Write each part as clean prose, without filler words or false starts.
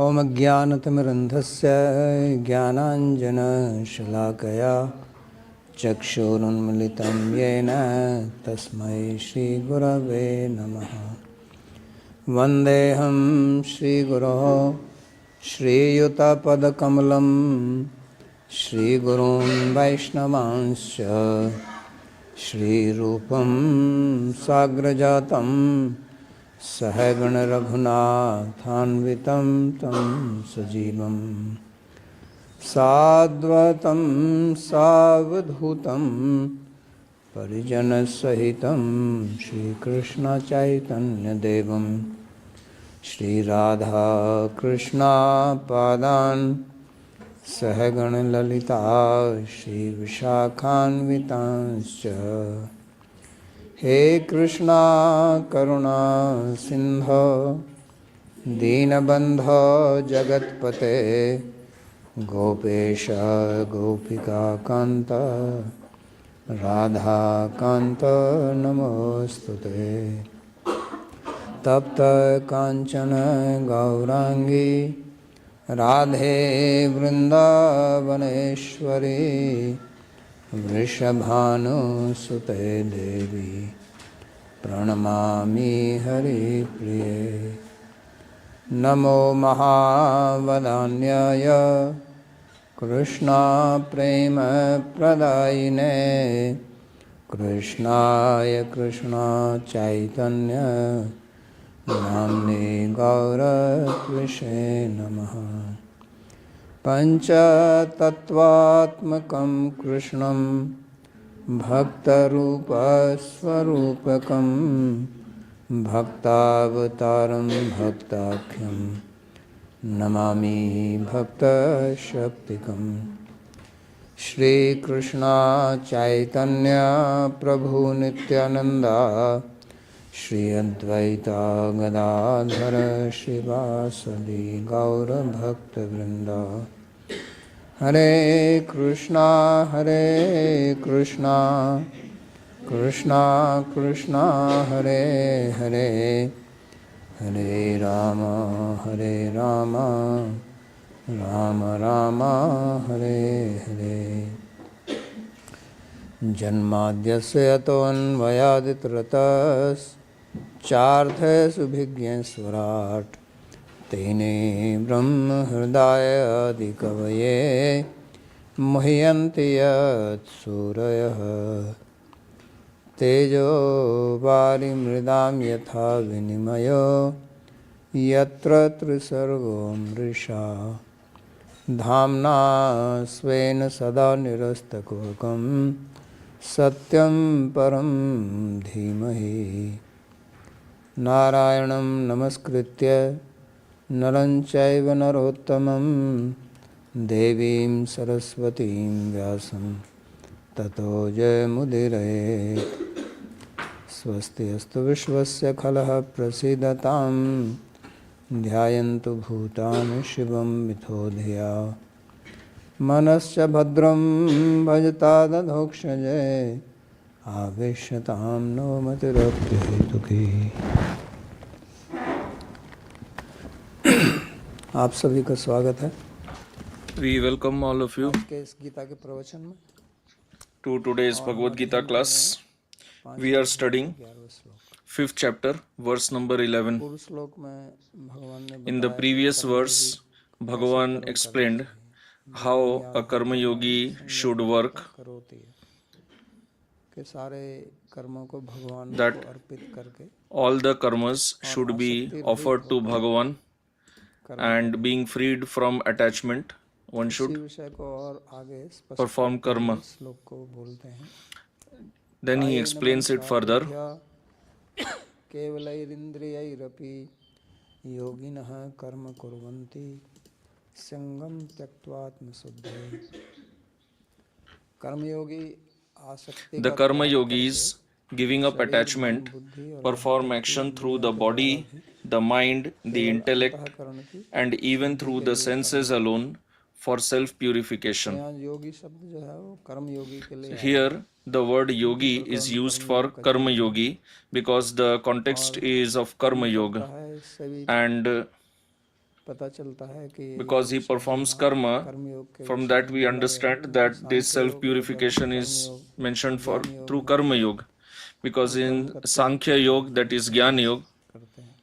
ॐ ज्ञानतिमिरन्धस्य ज्ञानाञ्जनशलाकया चक्षुरुन्मिलितं येन तस्मै श्रीगुरवे नमः। वन्देऽहं श्रीगुरोः श्रीयुतपदकमलं श्रीगुरून् वैष्णवांश्च श्रीरूपं साग्रजातं सहगणरघुनाथान्वितं तं सजीवं साद्वैतं सावधूतं परिजनसहितं श्रीकृष्णचैतन्यदेवं श्रीराधाकृष्णपादान् सहगणललिता श्रीविशाखान्वितांश्च। हे कृष्णा करुणा सिंधो दीनबन्धो जगत्पते गोपेश गोपिकान्त राधाकान्त नमोस्तुते। तप्त कांचन गौरांगी राधे वृंदावनेश्वरी वृषभानुसुते देवी प्रणमामि हरिप्रिये। नमो महावदान्याय कृष्णा प्रेम प्रदायिने कृष्णाय कृष्णा चैतन्य नाम्ने गौरत्विषे नमः। पंचतत्वात्मकं कृष्णं भक्तरूपस्वरूपकं भक्तावतारं भक्ताख्यं नमामि भक्तशक्तिकं। श्रीकृष्ण चैतन्य प्रभु नित्यानंदा श्री अद्वैता गदाधर श्रीवासदि गौरभक्तवृंदा। हरे कृष्णा कृष्णा कृष्णा हरे हरे हरे राम राम राम हरे हरे। जन्माद्यस्य यतोऽन्वयादितरतश्चार्थेषुभिज्ञस्वराट् तेने ब्रह्महृदायादिकवये मुह्यन्ति यत्सूरयः। तेजो वारिमृदां यथा विनिमयो यत्र त्रिसर्गो मृषा धाम्ना स्वेन सदा निरस्तकुहकं सत्यं परं धीमहि। नारायणं नमस्कृत्य नरं चैव नरोत्तमं देवीं सरस्वतीं व्यासं ततो जयमुदीरयेत्। स्वस्ति अस्तु विश्वस्य खलः प्रसीदतां ध्यायन्तु भूतानि शिवं मिथो धिया। मनश्च भद्रं भजता दधोक्षजे आवेश्यतां नो मतिरप्यहेतुकी। आप सभी का स्वागत है। We welcome all of you आज के इस गीता के प्रवचन में to today's Bhagavad Gita class. We are studying 5th chapter, verse number 11. पूर्व श्लोक में भगवान ने In the previous verse, Bhagavan explained how a karma yogi should work, करोति है कि सारे कर्मों को भगवान that को अर्पित करके all the karmas should be offered to Bhagavan, and being freed from attachment, one इसी should विषय को और आगे स्पष्ट perform करते हुए karma. श्लोक को बोलते हैं। Then he explains it further. केवलैरिन्द्रियैरपि योगिनः कर्म कुर्वन्ति संगम त्यक्त्वात्मशुद्धये। कर्मयोगी आसक्ति The karma yogis, giving up attachment, perform action through the body, the mind, the intellect, and even through the senses alone for self-purification. यहाँ योगी शब्द जो है वो कर्म योगी के लिए Here, the word yogi is used for karma yogi because the context is of karma yoga, and पता चलता है कि because he performs karma. कर्मयोग के From विषय that में we बोला गया understand है। that this सांख्य self योग, purification is कर्मयोग, mentioned for ज्ञान योग through में karma yoga, because कर्म in करते Sankhya yoga, that is Jnana yoga, करते हैं।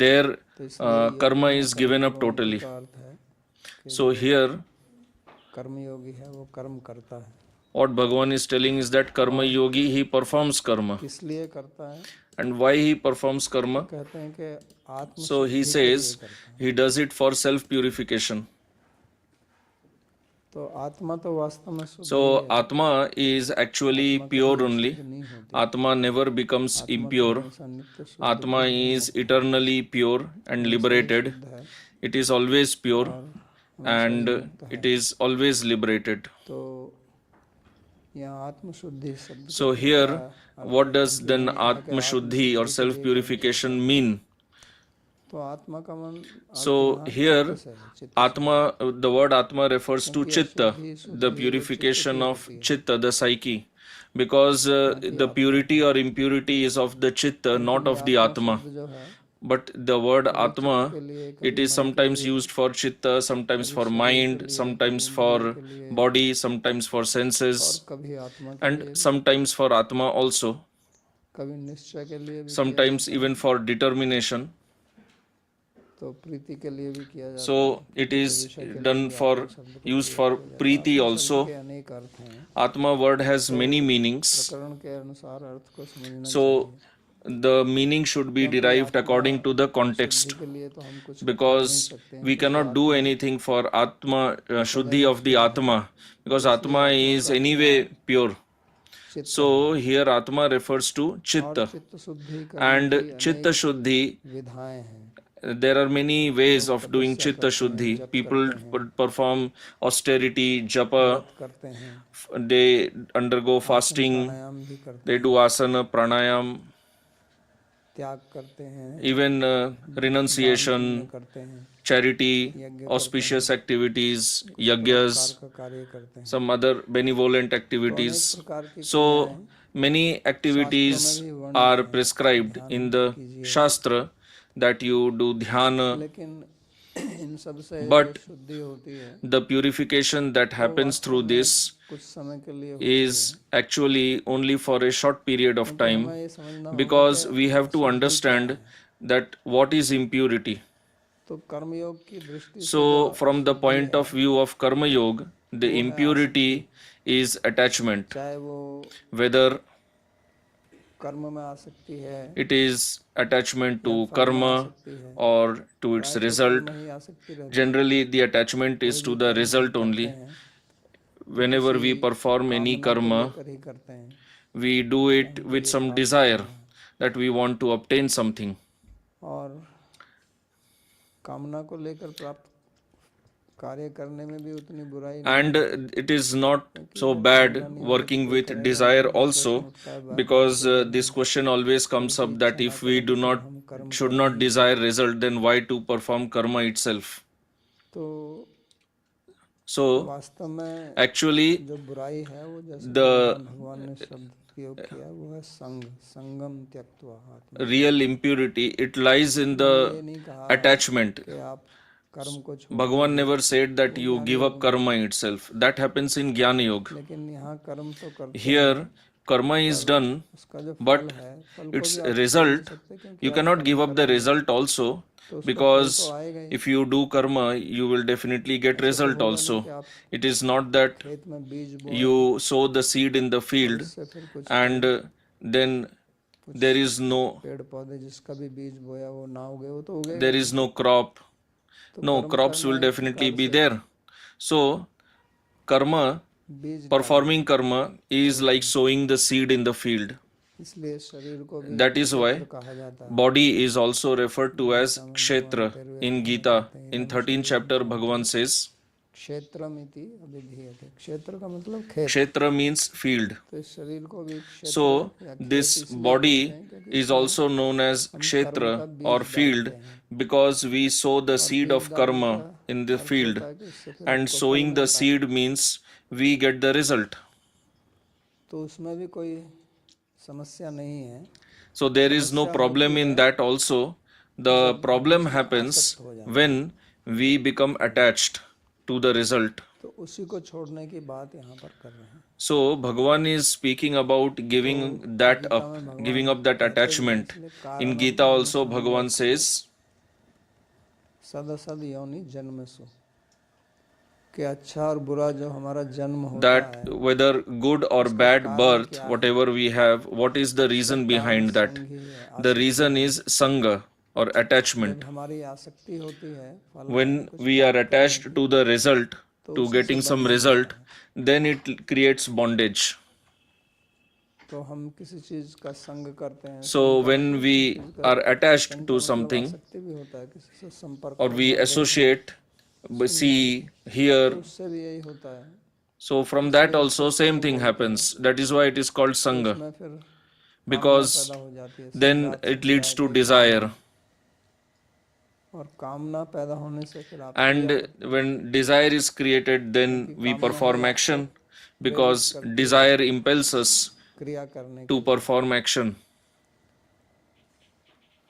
there तो इसलिए यज्ञ karma में is given up कर्मयोग totally. का अर्थ है कि So जो here कर्मयोगी है वो कर्म करता है। what Bhagavan is telling is that karma yogi, he performs karma. किस लिए करता है? And why he performs karma? कहते हैं कि आत्म So he शुद्धि के लिए says करता है। he does it for self purification. तो आत्मा तो वास्तव में शुद्ध So Atma is actually pure only. नहीं होती। Atma never becomes impure. हमेशा नित्य शुद्ध Atma is eternally pure and liberated. शुद्ध है It is always pure और and it is always liberated. तो यहाँ आत्म शुद्धि शब्द So here, what does then Atma Shuddhi or self purification mean? तो आत्मा का मन So here, Atma, the word Atma refers to Chitta, the purification of Chitta, the psyche, because the purity or impurity is of the Chitta, not of the Atma. जो है But the word Atma, it is sometimes used for Chitta, sometimes for mind, sometimes for body, sometimes for senses, कभी आत्मा and sometimes for Atma also, कभी निश्चय के लिए भी sometimes even for determination. तो प्रीति के लिए भी किया जाता है। So it is done for used for Preeti also. के अनेक अर्थ हैं। Atma word has many meanings. प्रकरण के अनुसार अर्थ को समझना So the meaning should be derived according to the context, के लिए तो हम कुछ because we cannot do anything for Atma Shuddhi of the Atma, because Atma is anyway pure. So here Atma refers to Chitta, चित्त शुद्धि and Chitta Shuddhi, विधाएं हैं। there are many ways of doing Chitta Shuddhi. People perform austerity, japa, करते हैं, they undergo fasting, प्राणायाम भी करते they do asana, pranayam, त्याग करते हैं, even renunciation, करते हैं, charity, auspicious activities, yagyas, का कार्य करते हैं। some other benevolent activities. प्रकार की So many activities are prescribed in the Shastra that you do dhyana, लेकिन इन सब से but शुद्धि होती है the purification that happens through this कुछ समय के लिए is actually only for a short period of time, ये समझना because we have to understand that what is impurity. तो कर्मयोग की दृष्टि So from the point of view of karma yoga, the impurity is attachment, चाहे वो whether कर्म में आ सकती है, it is attachment to karma or to its result. नहीं आ सकती रहती Generally the attachment is to the result only. Whenever we perform any karma, ही करते हैं। we do it with some desire that we want to obtain something. और कामना को लेकर प्राप्त कार्य करने में भी उतनी बुराई And it is not so bad working with desire also, because this question always comes up that if we should not desire result, then why to perform karma itself? तो So वास्तव में actually जो बुराई है वो जैसे the भगवान ने शब्द प्रयोग किया वो है संगम त्यक्त्वा आत्मा। real impurity, it lies in the attachment. कि आप कर्म को Bhagavan never said that you give up karma itself. That happens in Jnana Yoga. लेकिन यहाँ कर्म तो करते Here karma is done, उसका जो but फल है फल its result, you cannot give up the result also, because if you do karma, you will definitely get result also. It is not that खेत में बीज you sow the seed in the field से फिर कुछ and then there is no पेड़ पौधे जिसका भी बीज बोया वो ना उगे वो तो उगे। there is no crop. No, crops will definitely be there. So karma, बीज performing karma is like sowing the seed in the field. इसलिए शरीर को भी That is why कहा जाता है। body is also referred to as kshetra in Gita. In 13th chapter, Bhagavan says, क्षेत्रमिति अभिधीयते। क्षेत्र का मतलब खेत। kshetra means field. तो इस शरीर को भी क्षेत्र So this body is also known as kshetra or field, because we sow the seed of karma in the field, and sowing the seed means we get the result. तो उसमें भी कोई समस्या नहीं है। So there is no problem in that also. The problem happens when we become attached to the result. तो उसी को छोड़ने की बात यहाँ पर कर रहे हैं। So Bhagavan is speaking about giving that up, giving up that attachment. In Gita also Bhagavan says सद योनि जन्म सु, कि अच्छा और बुरा जो हमारा जन्म होता that है, whether good or bad birth, whatever we have, what is the reason behind that? The reason is sangha or attachment. हमारी आसक्ति होती है फल When we are attached to the result, to getting some result, then it creates bondage. तो हम किसी चीज का संग करते हैं, So when we are attached to something, आसक्ति भी होता है किसी से संपर्क, or we associate, see, hear, उससे भी यही होता है। so from that also same thing happens. That is why it is called sangha, मैं फिर because पैदा हो जाती है, then it leads to desire. और कामना पैदा होने से फिर आप And when desire is created, then we perform action, because desire impels us क्रिया करने to perform action.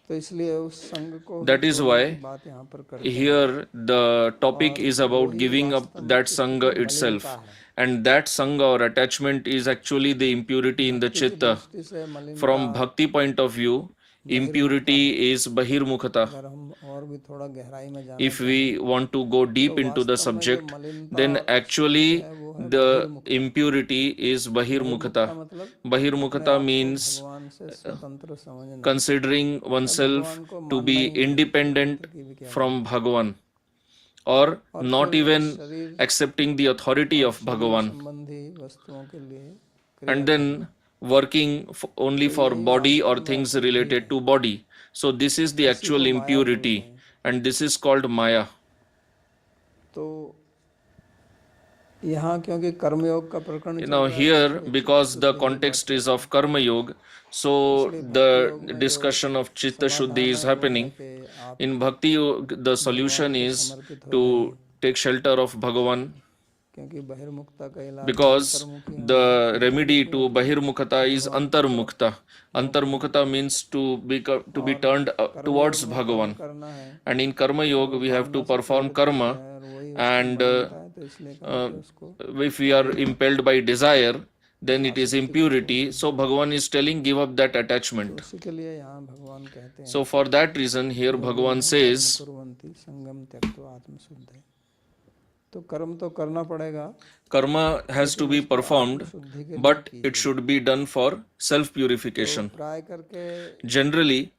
तो इसलिए उस संग को That is why बात यहाँ पर कर here the topic is about giving up that sangha itself, and that sangha or attachment is actually the impurity in the chitta. From bhakti point of view, impurity is bahirmukhata. अगर हम और भी थोड़ा गहराई में जाना If we want to go deep into the subject, then actually the impurity is bahirmukhata. Bahirmukhata means भगवान से स्वतंत्र समझना, considering oneself to be independent from Bhagavan, or not even accepting the authority of Bhagavan, संबंधी वस्तुओं के लिए, and then working only for body or things related to body. So this is the actual impurity, and this is called Maya. तो यहाँ क्योंकि कर्मयोग का प्रकरण Now here, because the context is of Karma Yoga, so the discussion of Chitta Shuddhi is happening. In Bhakti Yoga, the solution is to take shelter of Bhagavan, क्योंकि बहिर्मुखता का इलाज because the remedy to Bahirmukhata is Antarmukhta. Antarmukhata means to be turned towards Bhagavan. करना है, And in Karma Yoga, we have to perform karma, और वही and तो इसलिए कहते उसको if we are impelled by desire, then it is impurity. So Bhagavan is telling, give up that attachment. उसी के लिए यहाँ भगवान कहते हैं So for that reason, here Bhagavan says, कुर्वन्ति संगम त्यक्त्वा आत्मशुद्धि। तो कर्म तो करना पड़ेगा, karma has to be performed, but it should be done for self-purification. प्राय करके Generally,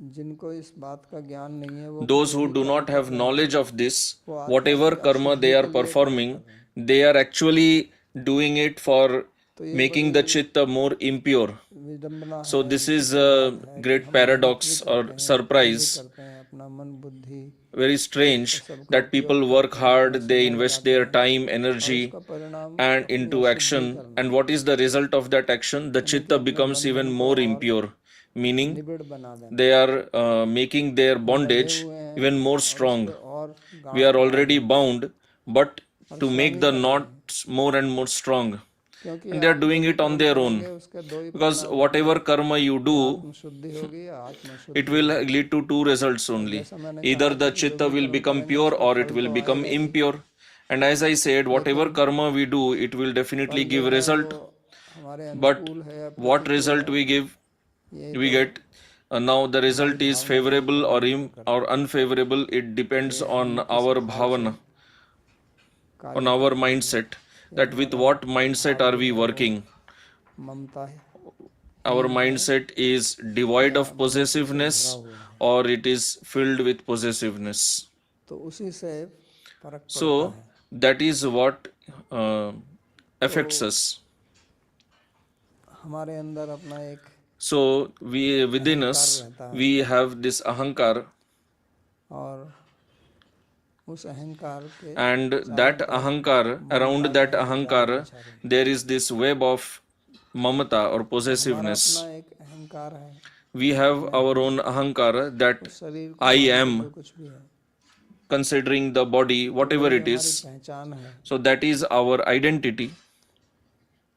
जिनको इस बात का ज्ञान नहीं है वो those who do not have knowledge of this, whatever karma they are performing, they are actually doing it for making the chitta more impure. विडंबना So this is a great paradox or surprise, करते हैं, अपना मन बुद्धि very strange, that people work hard, they invest their time, energy का परिणाम and into action, and what is the result of that action? The chitta becomes even more impure, meaning निबिड़ बना देना, they are making their bondage even more strong. और We are already bound, but to make the knots more and more strong, क्योंकि and they are doing it on their own, उसके दो ही because whatever karma you do, शुद्धि होगी या आत्मशुद्धि। it will lead to two results only. Either the chitta will become pure or it will become impure. And as I said, whatever karma we do, it will definitely give result. हमारे But अनुकूल है या what result we get, now the result is favorable or unfavorable, it depends on our bhavana, on our mindset, that with what mindset are we working. ममता है, Our mindset is devoid of possessiveness or it is filled with possessiveness. तो उसी से फर्क So that is what affects us. हमारे अंदर अपना एक So we within us we have this ahankar, और उस अहंकार के and that ahankar, around that ahankar there is this web of mamata or possessiveness. अपना एक अहंकार है, We have our own ahankar, that शरीर I am, कुछ भी है, considering the body, whatever it is. पहचान है, So that is our identity,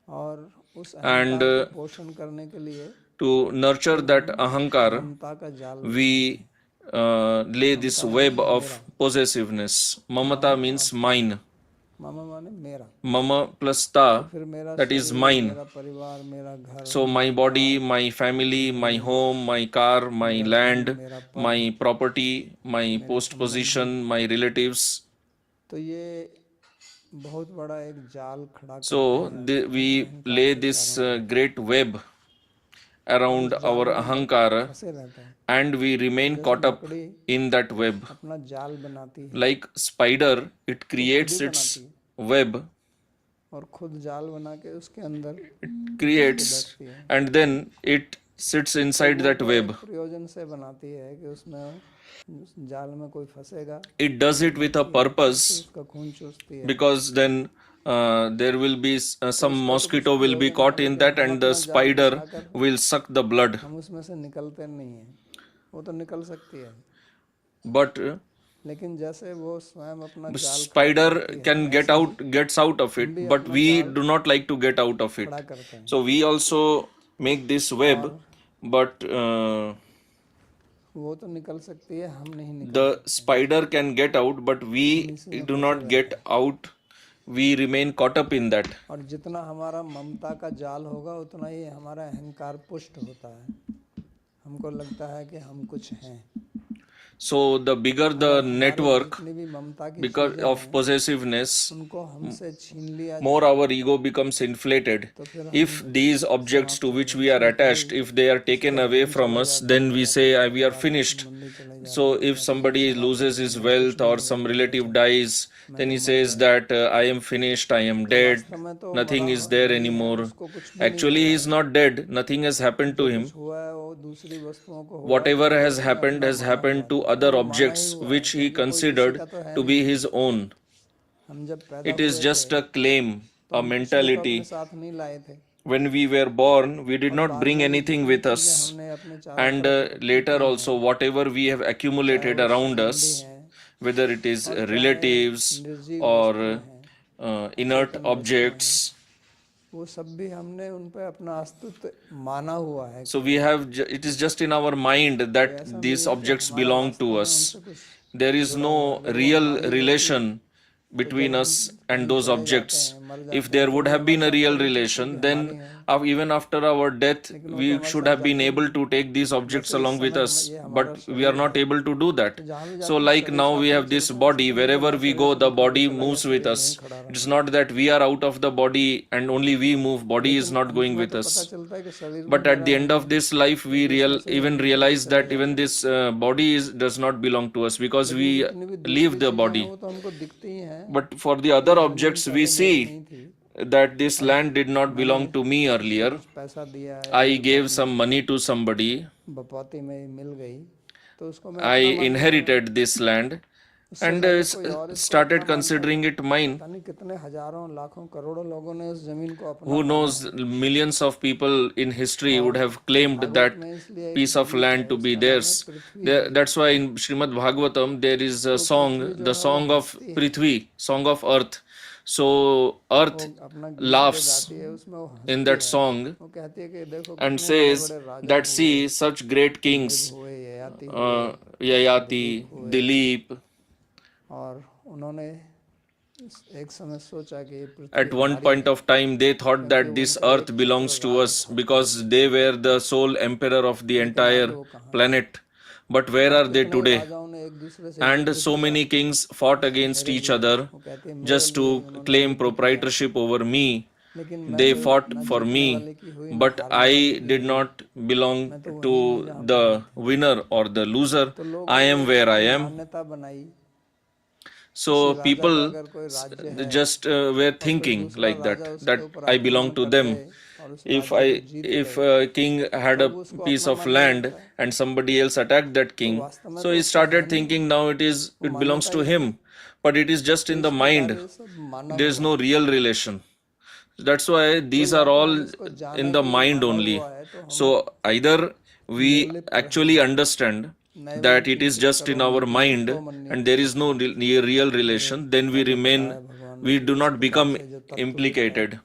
और उस and अहंकार को पोषण करने के लिए to nurture that ahankar, ममता का जाल we lay this web of possessiveness. Mamata means mine. मामा माने मेरा, Mama plus ta, फिर मेरा that is शरीर, mine. मेरा परिवार, मेरा घर, So my body, my family, my home, my car, my land, my property, my post position, my relatives. तो ये बहुत बड़ा एक जाल खड़ा कर So we lay this great web around our ahankara फंसे रहते हैं, and we remain caught up in that web. अपना जाल बनाती है Like spider, it creates its web, और खुद जाल बना के उसके अंदर creates, and then it sits inside that web. प्रयोजन से बनाती है कि उसमें उस जाल में कोई फंसेगा, It does it with a purpose, उसका खून चूसती है, because then there will be some mosquito will be caught in that and the spider will suck the blood. हम उसमें से निकलते नहीं हैं, वो तो निकल सकती है, But लेकिन जैसे वो स्वयं अपना जाल spider can gets out of it, but we do not like to get out of it. खड़ा करते हैं, So we also make this web, but वो तो निकल सकती है, हम नहीं निकल, the spider can get out, but we do not get out. We remain caught up in that. और जितना हमारा ममता का जाल होगा उतना ही हमारा अहंकार पुष्ट होता है, हमको लगता है कि हम कुछ हैं, So the bigger the network, जितनी भी ममता की because of possessiveness, उनको हमसे छीन लिया, more our ego becomes inflated. If these objects to which we are attached, if they are taken away from us, then we say we are finished. So if somebody loses his wealth or some relative dies, then he says that I am finished, I am dead, nothing is there anymore. Actually, he is not dead, nothing has happened to him. हुआ है वो दूसरी वस्तुओं को, Whatever has happened to other objects which he considered to be his own. हम जब पैदा It is just a claim, a mentality. साथ नहीं लाए थे, When we were born, we did not bring anything with us. हमने अपने चार And later also, whatever we have accumulated around us, whether it is relatives or inert objects, वो सब भी हमने उन पे अपना अस्तित्व माना हुआ है, so we have, it is just in our mind that these objects belong to us. There is no real relation between us and those objects. If there would have been a real relation, then even after our death, we should have been able to take these objects along with us. But we are not able to do that. So like now we have this body, wherever we go, the body moves with us. It is not that we are out of the body and only we move, body is not going with us. चलता है कि शरीर But at the end of this life, we realize that even this body does not belong to us because we leave the body. वो तो हमको दिखती ही हैं, But for the other objects, we see that this land did not belong to me earlier. पैसा दिया है, I gave some money to somebody. बपौती में मिल गई, तो उसको मैं I inherited this land and started considering it mine. पता नहीं कितने हजारों लाखों करोड़ों लोगों ने उस जमीन को अपना, Who knows, millions of people in history would have claimed that piece of land to be theirs. That's why in Srimad Bhagavatam there is a song, the song of Prithvi, song of earth. So earth laughs है उसमें वो in that song वो कहती है कि देखो and says that see such great kings, हुए ये आती, Yayati, Dilip. और उन्होंने एक समय सोचा कि ये पृथ्वी At one point of time, they thought that this earth belongs to us because they were the sole emperor of the entire planet. But where are they today? राजाओं ने एक दूसरे से, And so many kings fought against each other just to claim proprietorship over me. लेकिन They fought for me, but I did not belong to the winner or the loser. I am where I am. मान्यता बनाई, So people just were thinking like that I belong to them. If a king had a piece of land and somebody else attacked that king, so he started thinking now it belongs to him, but it is just in the mind. There is no real relation. That's why these are all in the mind only. So either we actually understand that it is just in our mind and there is no real relation, then we do not become implicated.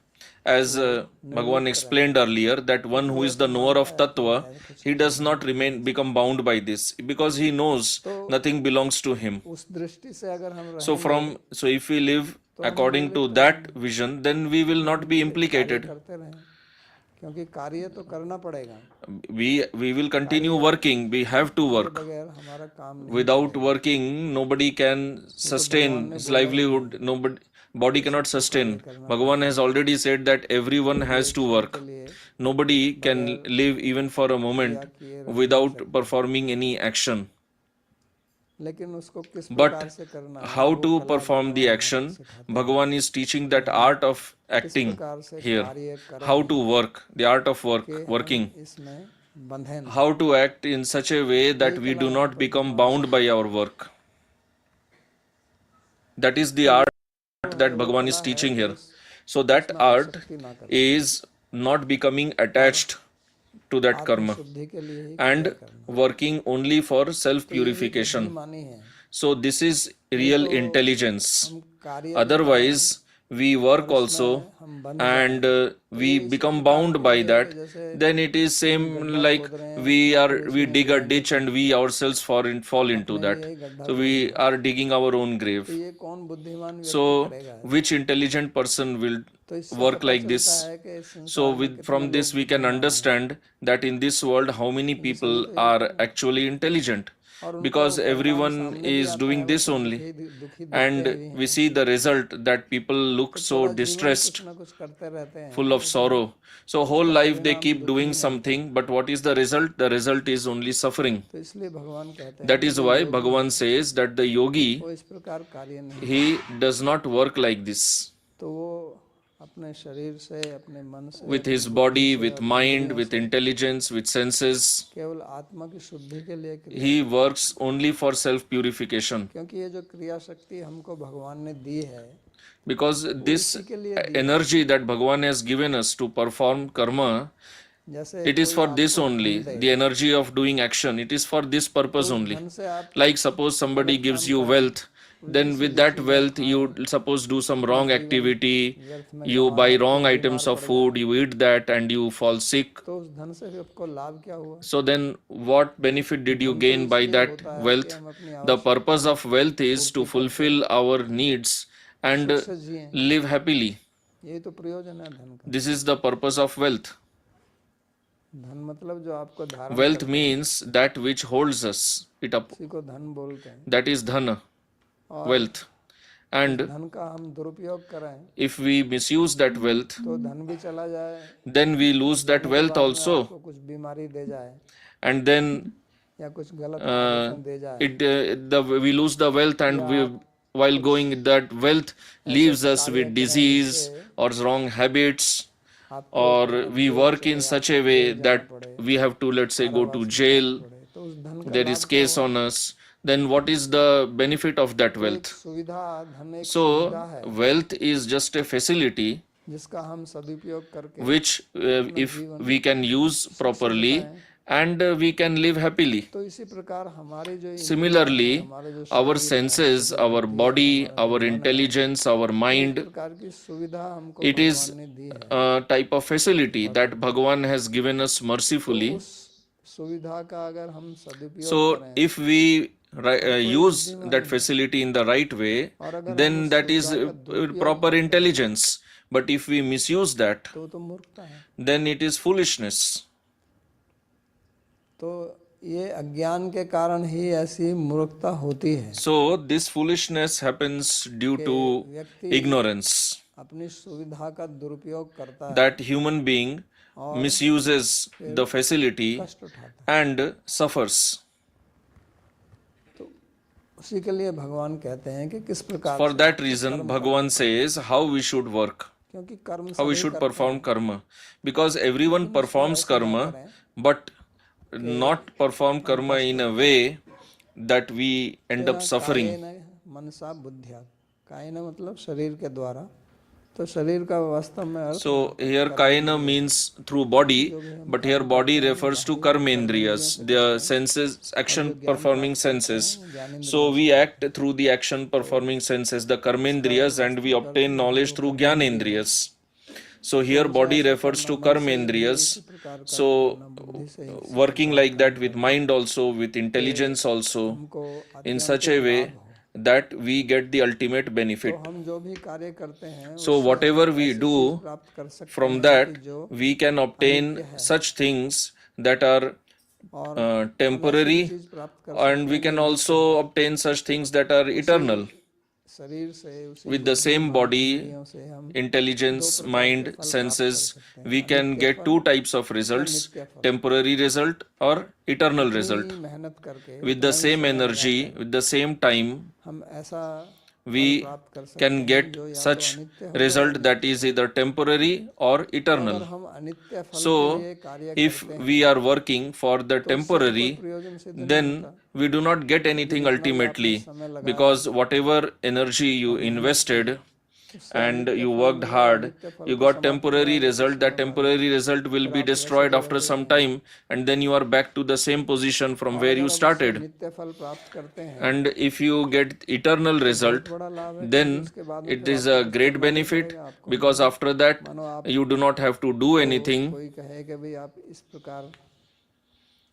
as Bhagavan explained earlier, that one who is the knower of tattva, he does not become bound by this, because he knows nothing belongs to him. उस दृष्टि से अगर हम So if we live according to that vision, then we will not be implicated. करते रहें, क्योंकि कार्य तो करना पड़ेगा, We will continue working. We have to work. बगैर हमारा काम नहीं। Without working, nobody can sustain his livelihood. Body cannot sustain. Bhagavan has already said that everyone has to work. Nobody can live even for a moment without performing any action. लेकिन उसको किस But प्रकार से करना है, how to perform the action, Bhagavan is teaching that art of acting here. How to work, the art of working. इसमें बंधे न। How to act in such a way that we do not become bound by our work. That is the art that Bhagavan is teaching here. So that art is not becoming attached to that karma शुद्धि के लिए ही and working only for self-purification. मानी है। So this is real intelligence. हम कार्य Otherwise, we work also and we become bound by that. Then it is same like we dig a ditch and we ourselves fall into that. So we are digging our own grave. तो ये कौन बुद्धिमान व्यक्ति So करेगा? which intelligent person will तो इससे work पता like चलता this? है कि इस संसार So from this we can understand that in this world how many people are actually intelligent, because everyone is doing this only, दुखी and we see the result that people look so distressed, कुछ ना कुछ करते रहते हैं, full of sorrow. So whole life they keep doing something, but what is the result? The result is only suffering. तो इसलिए भगवान कहते हैं That is why Bhagavan says that the yogi, वो इस प्रकार कार्य नहीं, he does not work like this. तो वो अपने शरीर से, अपने मन से, With his body, with mind, with intelligence, with senses, केवल आत्मा की शुद्धि के लिए क्रिया, he works only for self-purification. क्योंकि ये जो क्रिया शक्ति हमको भगवान ने दी है, Because this energy that Bhagavan has given us to perform karma, जैसे it is for this only. The energy of doing action, it is for this purpose only. धन से आप Like suppose somebody gives you wealth, then with that wealth you suppose do some wrong activity, you buy wrong items of food, you eat that and you fall sick. तो उस धन से आपको लाभ क्या हुआ? So then what benefit did you gain by that wealth? हम अपनी The purpose of wealth is to fulfill our needs and आवश्यकता से जिए, live happily. यही तो प्रयोजन है धन का। This is the purpose of wealth. धन मतलब जो आपको धारण, Wealth means that which holds us, it up, इसी को धन बोलते हैं। that is dhana, wealth. And धन का हम दुरुपयोग करें if we misuse that wealth, तो धन भी चला जाए, then we lose that wealth also, आपको कुछ बीमारी दे जाए and then या कुछ गलत ऑपरेशन दे जाए, we lose the wealth, and while going that wealth leaves us with disease or wrong habits, or we work in such a way that we have to, let's say, go to jail, तो उस धन का there is case on us, then what is the benefit of that wealth? सुविधा, धन एक So wealth is just a facility जिसका हम सदुपयोग करके which if we can use properly and we can live happily. तो इसी प्रकार हमारी जो Similarly, our senses, our body, our intelligence, our mind, प्रकार की सुविधा हमको it is भगवान ने दी है, a type of facility that Bhagavan has given us mercifully. उस सुविधा का अगर हम सदुपयोग So करें if we use that facility in the right way, then that is proper intelligence. But if we misuse that, तो मूर्खता है। then it is foolishness. तो ये अज्ञान के कारण ही ऐसी मूर्खता होती है, So this foolishness happens due to ignorance, अपनी सुविधा का दुरुपयोग करता है, that human being misuses the facility कष्ट उठाता है। and suffers. उसी के लिए भगवान कहते हैं कि किस प्रकार For that reason, Bhagavan says how we should work, क्योंकि कर्म how we should perform karma. Because everyone performs karma, but not perform karma in a way that we end up suffering. कायेन मनसा बुद्ध्या, कायेन मतलब शरीर के द्वारा, तो शरीर का वास्तव में अर्थ So here kayena means through body, but here body refers to karmendriyas, the senses, action performing senses. So we act through the action performing senses, the karmendriyas, and we obtain knowledge through jnanendriyas. So here body refers to karmendriyas. So working like that with mind also, with intelligence also, हमको in such a way that we get the ultimate benefit. हम जो भी कार्य करते हैं So whatever we do, प्राप्त कर सकते from that we can obtain such things that are temporary, चीज प्राप्त कर and we can also obtain such things that are eternal. शरीर से उसी With the same body, से हम intelligence, mind, senses, we can get two types of results: temporary result or eternal result. मेहनत करके With the same energy, with the same time, हम ऐसा we can get such result that is either temporary or eternal. हम अनित्य फल So, कार्य if we are working for the temporary, प्रयोजन से then we do not get anything ultimately, because whatever energy you invested and you worked hard, you got temporary result. That temporary result will be destroyed after some time, and then you are back to the same position from where you started. नित्य फल प्राप्त करते हैं And if you get eternal result, बड़ा लाभ है then it is a great benefit, because after that you do not have to do anything. कोई कहे कि भाई आप इस प्रकार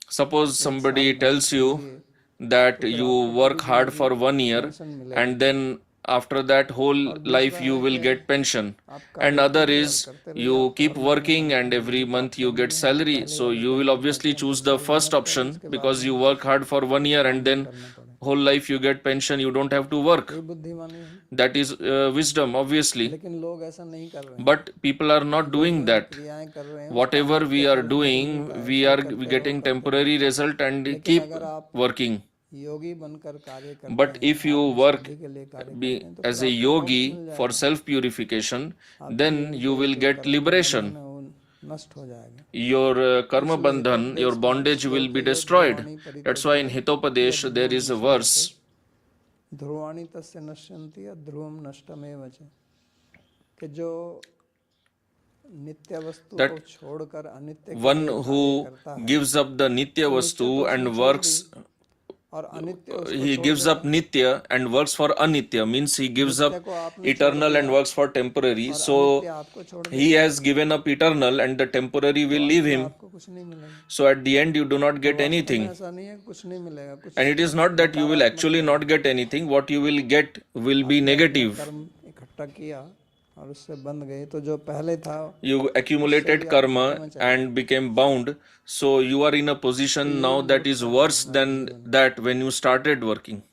Suppose somebody tells you that you work hard for 1 year and then after that whole life you will get pension, and other is you keep working and every month you get salary. So you will obviously choose the first option, because you work hard for 1 year and then whole life you get pension, you don't have to work. बुद्धिमानी है That is wisdom, obviously. लेकिन लोग ऐसा नहीं कर रहे हैं But people are not doing that. क्रियाएं कर रहे हैं Whatever we are doing, we are getting temporary result and keep working. योगी बनकर कार्य करते But if you work के लिए कार्य as a yogi for self purification, then you will get liberation. वो नष्ट हो जाएगा Your karma bandhan, your bondage will be destroyed. That's why in Hitopadesh there is a verse: ध्रुवाणी तस्य नश्यन्ति ध्रुवम नष्टमेव च कि जो नित्य वस्तु को छोड़कर अनित्य one who gives up the nitya vastu and works, और अनित्य he gives up nitya and works for anitya, means he gives up eternal and works for temporary. So आपको छोड़ he has given up eternal and the temporary will leave him. आपको कुछ नहीं मिलेगा So at the end you do not get anything. ऐसा नहीं है कुछ नहीं मिलेगा कुछ And it is not that you will actually not get anything. What you will get will be negative. कर्म इकट्ठा किया और उससे बंध गए तो जो पहले था You accumulated karma and became bound. So you are in a position now that is worse than that when you started working.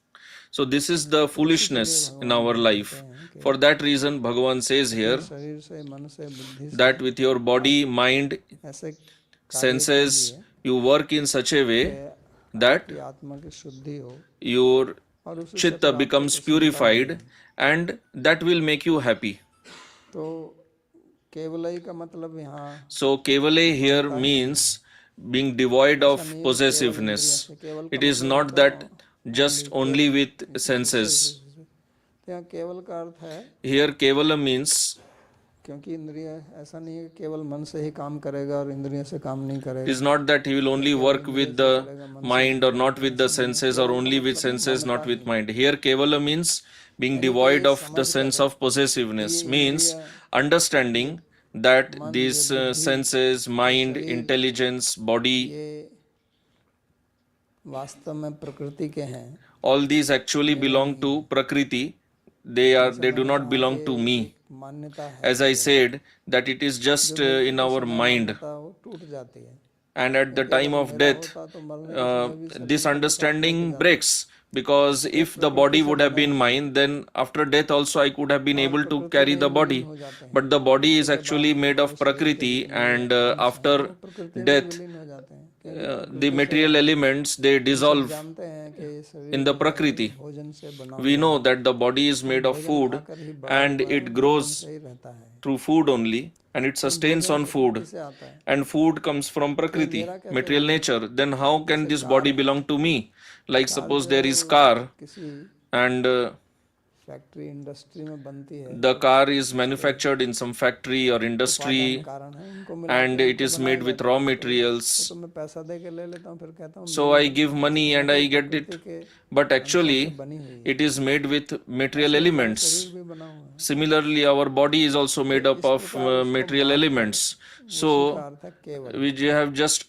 So this is the foolishness in our life. For that reason, Bhagavan says here शरीर से मन से बुद्धि से that with your body, mind, ऐसे senses, you work in such a way that की आत्मा की शुद्धि हो your और उस chitta becomes purified, and that will make you happy. तो केवलई का मतलब यहाँ So Kevale here means being devoid of possessiveness. It is not that just only with senses. तो यहाँ केवल का अर्थ है Here Kevala means क्योंकि इंद्रिय ऐसा नहीं है कि केवल मन से ही काम करेगा और इंद्रिय से काम नहीं it करेगा is not that he will only work with the mind or not with the senses, or only with senses, not with mind. Here Kevala means being devoid of the sense of possessiveness, means understanding that these senses, mind, intelligence, body, ये वास्तव में प्रकृति के हैं all these actually belong to Prakriti. They do not belong to me. मान्यता है As I said, that it is just in our mind. वो टूट जाती है And at the time of death, तो मरने this understanding breaks, because if the body would have been mine, then after death also I could have been able to carry the body. But the body is actually made of Prakriti, and after death, विलीन हो जाते हैं कि the material elements, they dissolve जानते हैं कि ये शरीर in the Prakriti. भोजन से बना We know that the body is made of food and it grows ही रहता है through food only, and it sustains on food, से आता है and food comes from Prakriti, material nature. Then how can this body belong to me? Like suppose there is car किसी and factory industry में बनती है The car is manufactured in some factory or industry कारण है उनको मिला and it is made with raw materials. तो मैं पैसा दे के ले लेता हूँ फिर कहता हूँ So I give money and I get it. But actually, बनी हुई it is made with material elements. भी बना हुआ है Similarly, our body is also made up of material elements. So अर्थ है केवल we have just,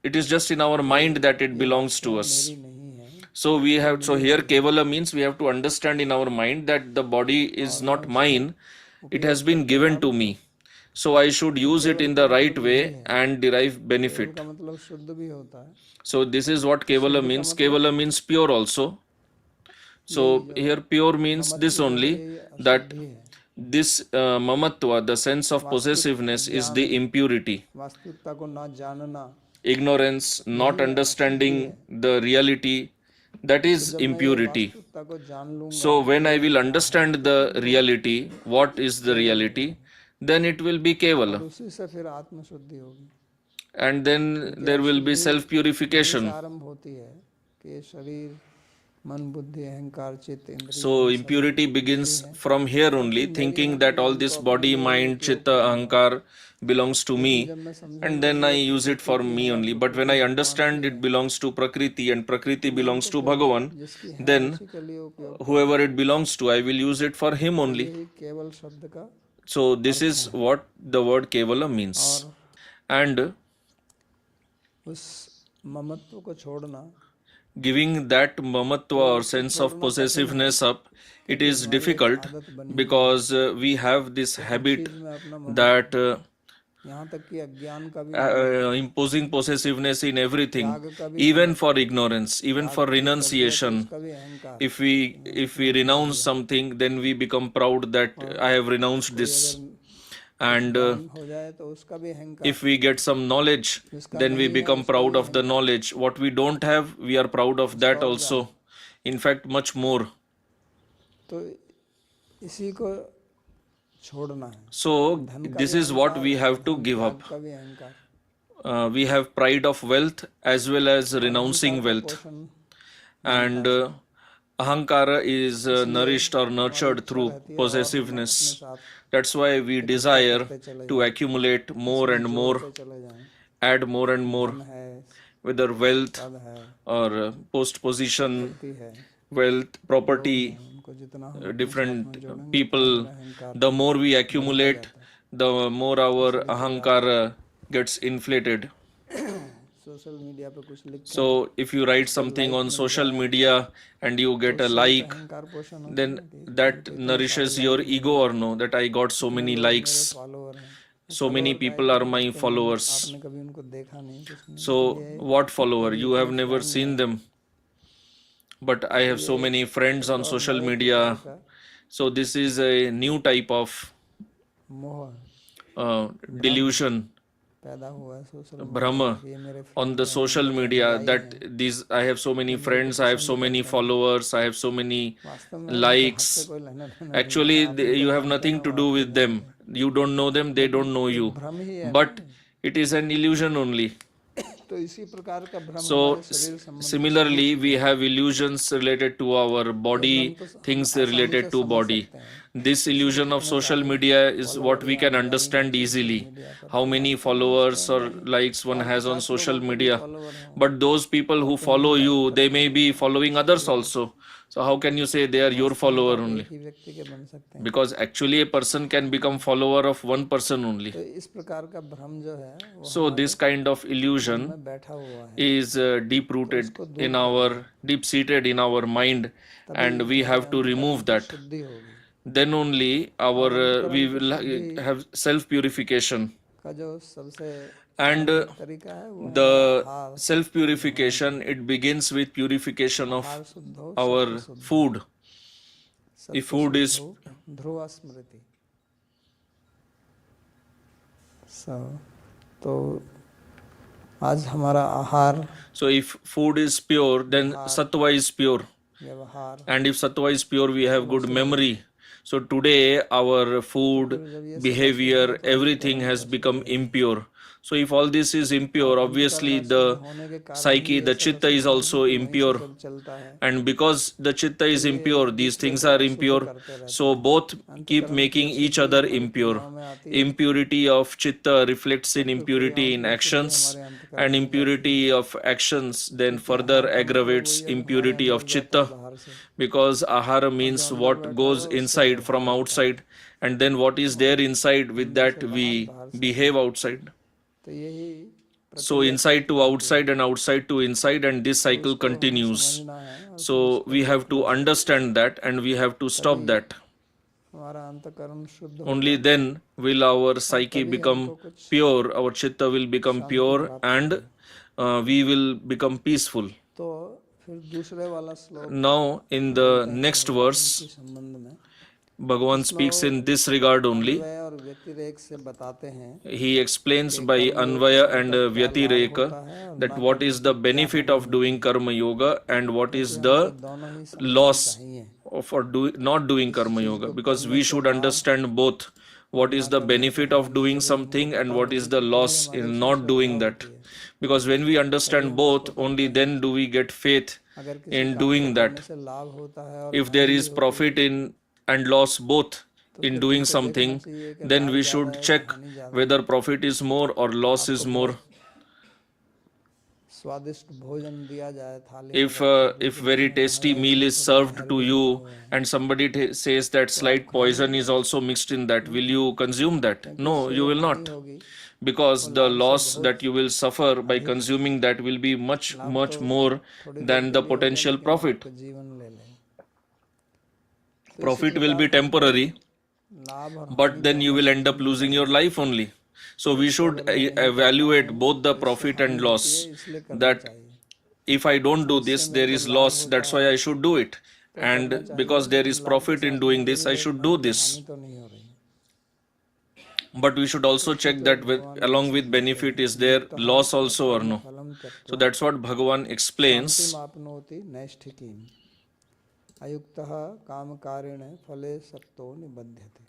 it is just in our mind that it belongs to us. मेरी नहीं है So we have, so here Kevala means we have to understand in our mind that the body is not mine, it has been given to me. So I should use it in the right way and derive benefit. का मतलब शुद्ध भी होता है So this is what Kevala means. Kevala means pure also. So here pure means this only, that this mamatva, the sense of possessiveness, is the impurity. वास्तविकता को ना जानना Ignorance, not understanding the reality, that is impurity. वास्तविकता को जान लूंगा So when I will understand the reality, what is the reality, then it will be Kevala. उसी से फिर आत्म शुद्धि होगी And then there will be self purification. आरंभ होती है कि ये शरीर मन बुद्धि अहंकार चित्त इंद्रिय So impurity begins from here only, thinking that all this body, mind, chitta, ahankar belongs to me, and then I use it for me only. But when I understand it belongs to Prakriti and Prakriti belongs to Bhagavan, then के लिए उपयोग whoever it belongs to, I will use it for him only. यही केवल शब्द का So this is what the word Kevala means. And उस ममत्व को छोड़ना giving that mamatva or sense of possessiveness up, it is difficult because we have this habit में अपना that यहाँ तक कि अज्ञान का भी imposing possessiveness in everything, even for ignorance, even for renunciation. का भी अहंकार If we renounce something, then we become proud that I have renounced this. And हो जाए तो उसका भी अहंकार if we get some knowledge, then we become proud of the knowledge. What we don't have, we are proud of that also. In fact, much more. तो इसी को छोड़ना है So this is what we have to give up. का भी अहंकार We have pride of wealth as well as renouncing wealth. पोषण And ahankara is nourished or nurtured through possessiveness. That's why we desire to accumulate more and more, चले जाएं add more and more, है whether wealth पद है or post position, है wealth, property, उनको जितना different people. The more we accumulate, the more our ahankara gets inflated. Social media पे कुछ लिख So if you write something on social media and you get a like, अहंकार पोषण हो then that nourishes your ego or no, that I got so many likes, follower हैं so many people are my followers. आपने कभी उनको देखा नहीं कुछ नहीं So what follower? You have never seen them. But I have so many friends on social media. So this is a new type of मोह delusion, पैदा हुआ है सोशल Brahma, ये मेरे on the social media, that these I have so many friends, I have so many followers, I have so many वास्तव में likes. कोई लेना देना Actually, you have nothing to do with them. You don't know them, they don't know you. भ्रम ही है But it is an illusion only. तो इसी प्रकार का भ्रम So हमारे शरीर संबंधी similarly, we have illusions related to our body, things related to body. This illusion of social media is what we can understand easily. How many followers or likes one has on social media. But those people who follow you, they may be following others also. So how can you say they are your follower only? ही व्यक्ति के बन सकते हैं Because actually a person can become follower of one person only. तो इस प्रकार का भ्रम जो है वो So this kind of illusion में बैठा हुआ है is deep rooted in our, deep seated in our mind, and we have to remove that. शुद्धि होगी Then only our we will have self purification. का जो सबसे And तरीका है वो the self purification, it begins with purification of शुद्ध हो our food. If food is ध्रुव स्मृति तो आज हमारा आहार so if food is pure, then sattva is pure. व्यवहार And if sattva is pure, we have good memory. So today our food, behavior, everything has become impure. So if all this is impure, obviously the psyche, the chitta is also impure. चलता है And because the chitta is impure, these things are impure. So both keep making each other impure. Impurity of chitta reflects in impurity in actions, and impurity of actions then further aggravates impurity of chitta, because ahara means what goes inside from outside, and then what is there inside, with that we behave outside. तो यही So inside to outside and outside to inside, and this cycle continues. समझना है और So we have to understand that, and we have to stop that. हमारा अंतःकरण शुद्ध हो Only then will our psyche become pure, our chitta will become pure, and we will become peaceful. तो फिर दूसरे वाला श्लोक Now in the next verse, के संबंध में Bhagavan speaks in this regard only. अन्वय और व्यतिरेक से बताते हैं He explains by Anvaya and Vyatireka that what is the benefit of doing Karma Yoga and what is the दोनों ही loss चाहिए for not doing Karma Yoga, because we should understand both. What is the benefit of doing something and what is the loss in not doing that? Because when we understand both, only then do we get faith अगर किसी in doing that. से लाभ होता है और If there is profit in and loss both in doing something, then we should check whether profit is more or loss is more. स्वादिष्ट भोजन दिया जाए थाली If very tasty meal is served to you and somebody says that slight poison is also mixed in that, will you consume that? No, you will not, होगी because the loss that you will suffer by consuming that will be much more than the potential profit. तो जीवन ले लें Profit will be temporary, लाभ और but then you will end up losing your life only. So we should evaluate both the profit and loss, इसलिए करना that चाहिए if I don't do this, there is loss, that's why I should do it. And because there is profit in doing this, I should do this. तो नहीं हो रही But we should also check that along with benefit, is there loss also or no? फलम त्यक्त्वा So that's what Bhagavan explains. आपनोति नैष्ठिकीम् अयुक्तः कामकारेण फले सक्तो निबध्यते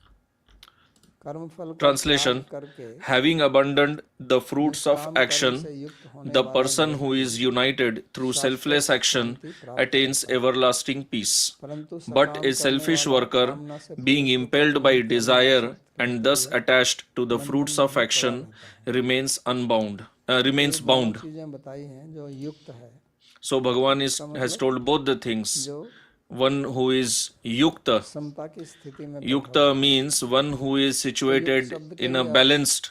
कर्म फल को Translation: करके having abandoned the fruits of action, से युक्त होने the person who is united through selfless action attains everlasting peace. परंतु But a selfish worker, being impelled by desire and thus attached to the fruits of action, remains bound. चीजें बताई हैं जो युक्त है So Bhagavan has told both the things. जो One who is yukta. समता की स्थिति में Yukta means one who is situated in a balanced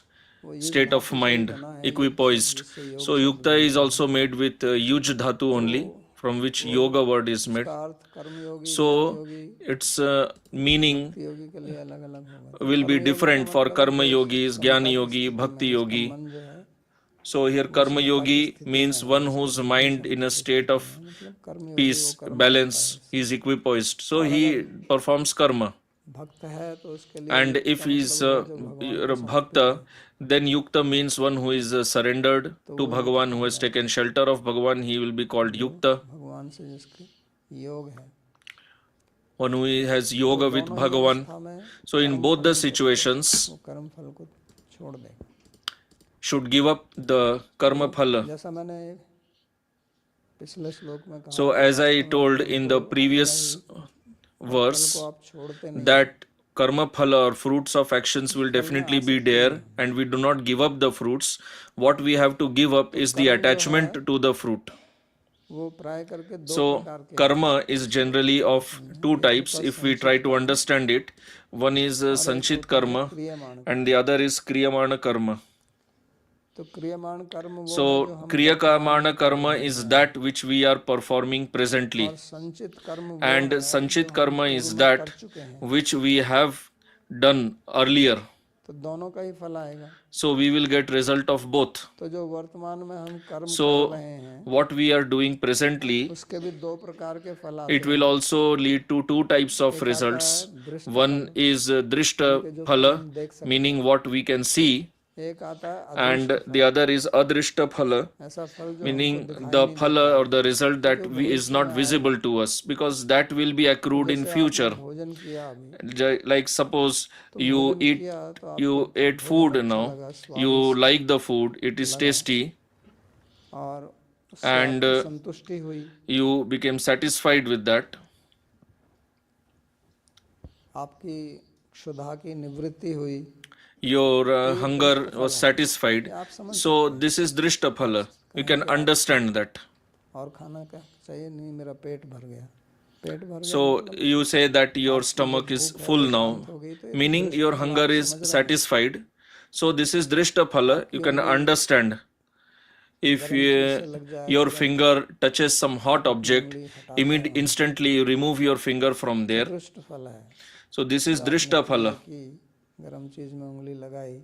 state of mind, equipoised. So yukta is also made with yuj dhatu only, from which yoga word is made. Earth Karmayogi So its meaning योगी के लिए अलग अलग होगा will be different for karma yogis, jnana yogi, bhakti yogi. मन जो है So here karma yogi means one whose mind in a state of कर्म peace, balance, is equipoised. So he performs karma. भक्त है तो उसके लिए And if he is a bhakta, then yukta means one who is surrendered to Bhagavan, who has taken shelter of Bhagavan, he will be called yukta. भगवान से जिसके योग है One who has yoga with Bhagavan. हमें So in both the situations, वो कर्म फल को छोड़ देगा should give up the karma phala. जैसा मैंने पिछले श्लोक में कहा So as I told in the previous verse, को आप छोड़ते नहीं that karma phala or fruits of actions will definitely be there, and we do not give up the fruits. What we have to give up is the attachment to the fruit. वो प्राय करके दो So प्रकार के karma is generally of two types if we try to understand it. One is sanchit karma क्रियमाण and the other is kriyamana karma. तो क्रियमाण कर्म वो So kriyakamana karma is that which we are performing presently, और संचित कर्म वो and sanchit karma is that चुके हैं which we have done earlier. तो दोनों का ही फल आएगा So we will get result of both. तो जो वर्तमान में हम कर्म So कर रहे हैं what we are doing presently, उसके भी दो प्रकार के फल आते it will also lead to two types of results. One is drishta phala, meaning what we can see, एक आता है and अदृष्ट the other is adrishta phala, ऐसा फल जो meaning हमको दिखाई the नहीं phala देता or the result that जो is भविष्य not में visible to us, because that will be accrued in जैसे आपने future. भोजन किया अभी Like suppose तो you भोजन eat किया तो आपको you ate भोजन food अच्छा now, लगा you स्वादिष्ट like the food, it is लगा tasty, और उससे and आपको संतुष्टि हुई you became satisfied with that. आपकी क्षुधा की निवृत्ति हुई Your तो ये hunger दृष्ट फल was है satisfied. ये आप समझ So सकते हैं this is drishta phala. You can कहेंगे आप understand that. और खाना क्या चाहिए नहीं मेरा पेट भर गया So मतलब you say that your आपकी जो stomach is भूख है full वो now, शांत हो गई तो ये तो meaning दृष्ट your फल hunger आप is समझ रहे हैं satisfied. So this is drishta phala. You आपकी can उंगली understand. If गर्म चीज से लग जाए your तुरंत finger touches some hot आप अपनी object, उंगली हटा दें वहाँ instantly you remove your finger from से there. दृष्ट फल है So this is जो आपने drishta क्रिया phala. की गर्म चीज में उंगली लगाई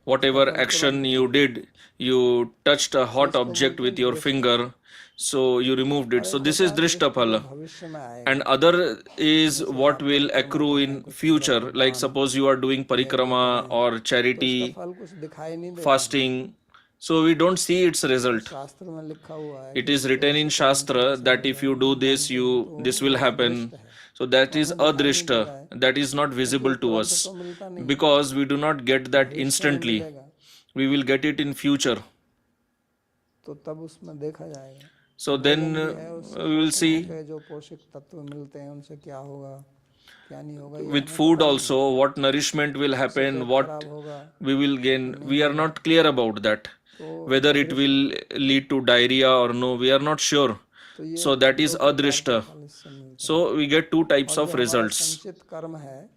Whatever फल action तुरंत you did, you touched a hot इसको object बोलते with हैं your दृष्ट finger, so you removed it. और So एक this होता is है drishta दृष्ट जो phala. भविष्य में आएगा And other is जैसे what आप will परिक्रमा accrue करें in कुछ future. व्रत Like दान suppose you are doing यज्ञ parikrama करें or तो उसका charity, फल कुछ दिखाई नहीं देता fasting. So we don't see its तो result. शास्त्र में लिखा हुआ है It कि is इसको written in ऐसे करें तो Shastra ऐसा that if होगा you do हम this, मानते हैं तो this will वो happen. अदृष्ट है So that वो is हमें दिखाई नहीं दे adrishta. रहा है That is not क्योंकि वो visible to तुरंत us तो मिलता नहीं है because we do not get that भविष्य में instantly. मिलेगा We will get it in future. तो तब उसमें देखा जाएगा So then भोजन भी है उससे we will पोषण see होंगे जो पोषक तत्व मिलते हैं उनसे क्या होगा क्या नहीं होगा ये with हमें food पता नहीं also what nourishment will उससे happen, पेट what खराब होगा we will gain. नहीं We are होगा not clear about that. तो Whether it अदृष्ट will lead to diarrhea or no, we are not sure. तो ये So that is दो प्रकार के adrishta. फल इससे मिलते हैं So we get two types और of जो हमारा results. संचित कर्म है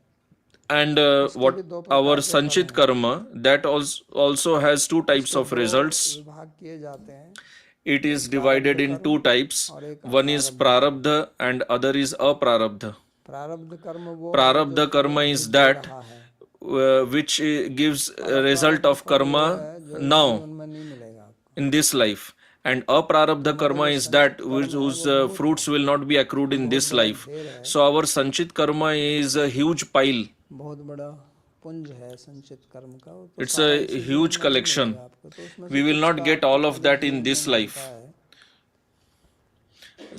And उसके what भी दो our प्रकार के फल sanchit हैं karma, that also has two types उसके of दो results. विभाग किए जाते हैं It is एक divided प्रारब्ध in कर्म two types. और एक One is अप्रारब्ध कर्म prarabdha and other is aprarabdha. प्रारब्ध कर्म वो है जो Prarabdha फल karma अभी is दे that रहा है which gives और a result अप्रारब्ध of फल वो karma है जो इस now जीवन में नहीं मिलेगा आपको in this life. And aprarabdha हमारा karma जो is संचित that कर्म है whose वो बहुत fruits है will not be accrued in बहुत this बड़ा life. ढेर है So our sanchit karma is a huge pile. बहुत बड़ा पुंज है संचित कर्म का वो तो It's सारा a इसी जीवन huge में नहीं collection. मिलेगा आपको तो उसमें से We will कुछ not का get आपको all of खाली that in जीवन this में life. मिलता है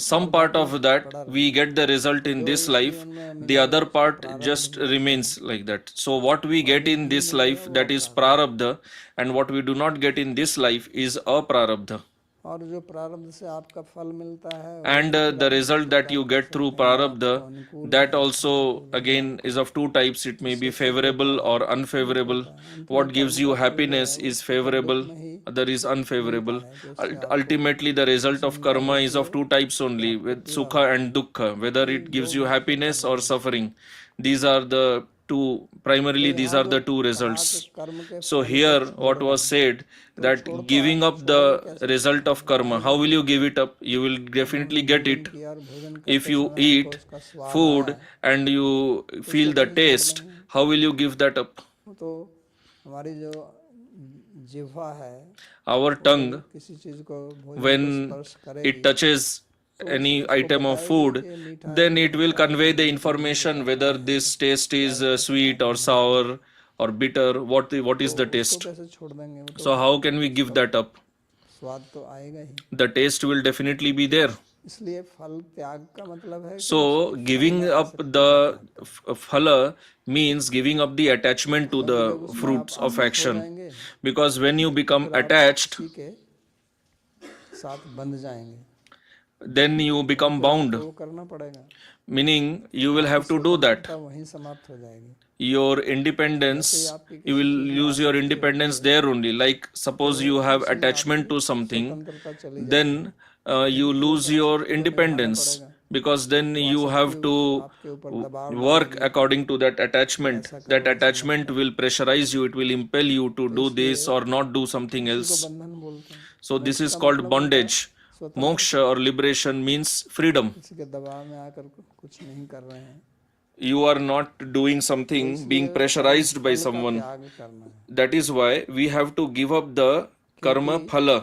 Some और part बाकी of that पड़ा we get the result in जो this इस life, जीवन में the मिलेगा other उसको part प्रारब्ध just बोलते हैं remains like that. So what we और get जो in नहीं this मिलेगा life, वो that is अप्रारब्ध prarabdha, and what we do not get in this life is aprarabdha. और जो प्रारब्ध से आपका फल मिलता है वो And भी the प्रारब्ध result जो that you आप get कह through सकते हैं आपको prarabdha, अनुकूल that है also प्रतिकूल है again आपको is of two types. It may be जिससे सुख होता favorable or है दुख unfavorable. होता है अंत में What gives कर्म you का फल जो है happiness वो is सुख और दुख favorable, में ही other is मिलता unfavorable. है कि उससे आपको Ultimately, the result of प्रसन्नता karma is होती of है two types only, आपको with पीड़ा sukha होती and है dukkha, whether तो it इन दो gives you विभाग के happiness फल or हैं suffering. These are the two, तो primarily these यहाँ are जो the two कहा कि results. कर्म के So फल को here छोड़ what was दें said तो that छोड़ तो giving आप up छोड़ोगे the कैसे result of वो karma, how आएगा will you give it up? You will अब definitely हमने get भोजन it. किया और भोजन If करते you समय हमको eat उसका स्वाद food आया and you तो उसको feel the कैसे छोड़ taste, देंगे how will you give that up? तो हमारी जो जिह्वा है Our वो जब tongue, किसी चीज को भोजन को when स्पर्श करेगी it touches तो any उसको item of बताएगी food, कि ये मीठा है then ये it will खट्टा है convey ये the मीठा है information ये whether खट्टा है this taste is क्या sweet क्या or खाना है sour or bitter. What तो is the उसको taste? कैसे छोड़ देंगे वो तो So how can we give उसका that up? स्वाद तो आएगा ही The taste will definitely be there. इसलिए फल त्याग का मतलब है कि So उसकी फल giving में up आसक्ति the का त्याग करना phala means giving up the attachment to क्योंकि the जब उसमें आप fruits of आसक्त हो action. जाएंगे Because when you तो become फिर आप attached, उसी के साथ बंध जाएंगे then you become फिर bound, आपको वो करना पड़ेगा meaning you will have आपकी to do that. स्वतंत्रता वहीं समाप्त हो जाएगी Your जैसे ही independence, आपकी you किसी will चीज में lose your आसक्ति होती independence है there only. Like तो suppose you have उसी में attachment आपकी to something, स्वतंत्रता चली then जाएगी you क्योंकि फिर lose उस your आसक्ति को निभाना independence, पड़ेगा because then वो you have आसक्ति to आपके ऊपर दबाव work डालेगी according to that कि attachment. ऐसा That करो ऐसा मत attachment करो will pressurize you, it will impel you to तो do इसलिए this or not do something इसी को else. बंधन बोलते हैं So this मोक्ष is का called मतलब होता है bondage. स्वतंत्रता Moksha or liberation means freedom. किसी के दबाव में आकर कुछ नहीं कर रहे हैं You are not doing तो something, इसलिए being हमें pressurized by फल का someone. त्याग करना है That is why we have to give up the karma क्योंकि phala.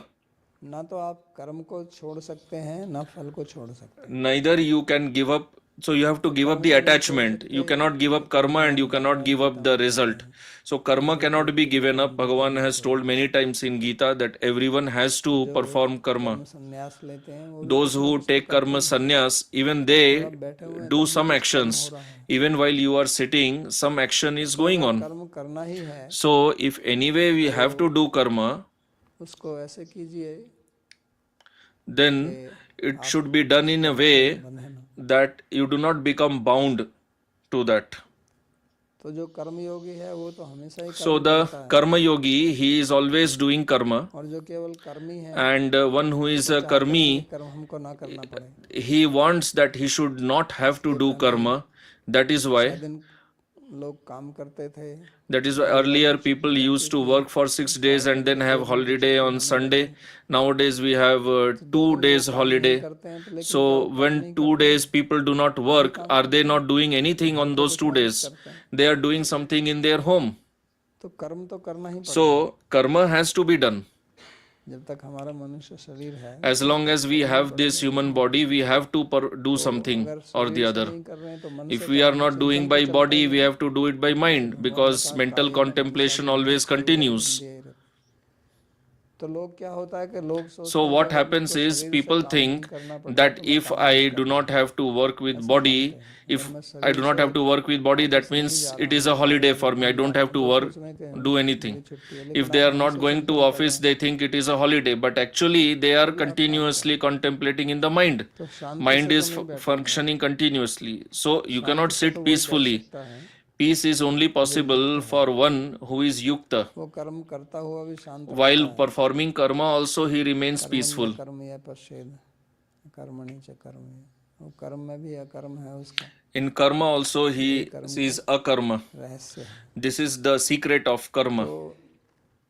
ना तो आप कर्म को छोड़ सकते हैं ना फल को छोड़ सकते हैं Neither you can give up So you have to give up the attachment. You cannot give up karma and you cannot give up the result. So karma cannot be given up. Bhagavan has told many times in Gita that everyone has to perform karma. कर्म संन्यास लेते हैं वो भी Those who take karma sannyas, even they बैठे हुए हैं do तब some भी actions. हो रहा है, Even while you are sitting, some action is going on. कर्म करना ही है, So if anyway we have to do karma, उसको ऐसे कीजिए then it should be done in a way बंधे ना। that you do not become bound to that. तो जो कर्म योगी है वो तो हमेशा ही So कर्म the करता है, karma yogi, he is always doing karma, और जो केवल कर्मी है and one who is a karmi, कर्म हमको ना करना पड़े। he wants that he should not have to do karma. That is why दिन लोग काम करते थे, That is why earlier people used to work for 6 days and then have holiday on Sunday. Nowadays we have 2 days holiday. करते हैं तो लेकिन So when 2 days people do not work, are they not doing anything on those 2 days? They are doing something in their home. तो कर्म तो करना ही पड़ेगा। So karma has to be done. जब तक हमारा मनुष्य शरीर है, As long as we have this human body, we have to do something or the other. नहीं कर रहे हैं तो मन If we are not doing by body, we have to do it by mind, because mental contemplation always continues. तो लोग क्या होता है कि लोग सोचते So what happens is people think that if I do not have to work with body, if I do not have to work with body, that means it is a holiday for me. I don't have to work, do anything. If they are not going to office, they think it is a holiday, but actually they are continuously contemplating in the mind. Mind is functioning continuously. So you cannot sit peacefully. Peace is only possible for one who is yukta. वो कर्म करता हुआ भी शांत, While performing karma also he remains peaceful. कर्म या पश्चेद कर्मणि च कर्म, वो कर्म में भी अकर्म है उसका In karma also he is akarma. रहस्य है। This is the secret of karma. तो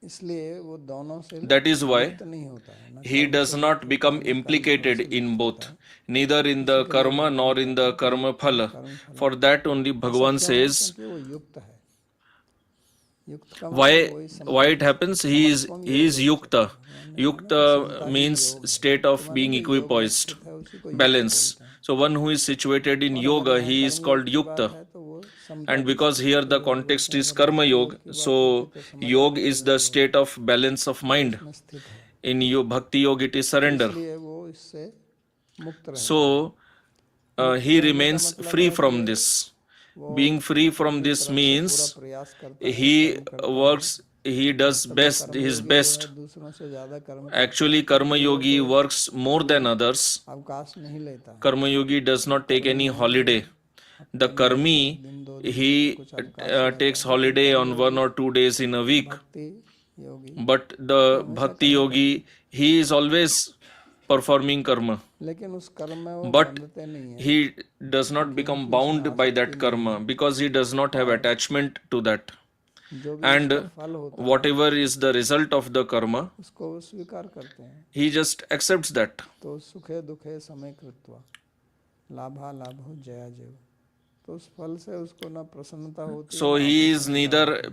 इसलिए वो दोनों से That is why नहीं होता है ना, he does not become implicated in both, neither in the karma nor in the karma phala. For that only Bhagavan says, कि वो युक्त है। युक्त का why it happens? He is yukta. Yukta means state of being equipoised, balance. So one who is situated in yoga, he is called yukta. है तो वो And because here the context is karma yoga, so yoga is the state of balance of mind. स्थित है, In bhakti yoga it is surrender. इसलिए वो इससे मुक्त रहे। So he remains free from this. Being free from this means प्रयास करता he works, he does best, his best. है, दूसरों से ज्यादा कर्म Actually karma yogi works more than others. अवकाश नहीं लेता। Karma yogi does not take any holiday. The karmi, he takes holiday on 1 or 2 days in a week. भक्ति योगी But the bhakti yogi, he is always performing karma. लेकिन उस कर्म में वो But बंधते नहीं है। he does not become bound by that karma because he does not have attachment to that. जो भी And फल होता whatever is the result of the karma, है उसको वो स्वीकार करते हैं। he just accepts that. तो सुखे दुखे समय कृत्वा लाभा लाभो जया जय, तो उस फल से उसको ना प्रसन्नता होती So he is neither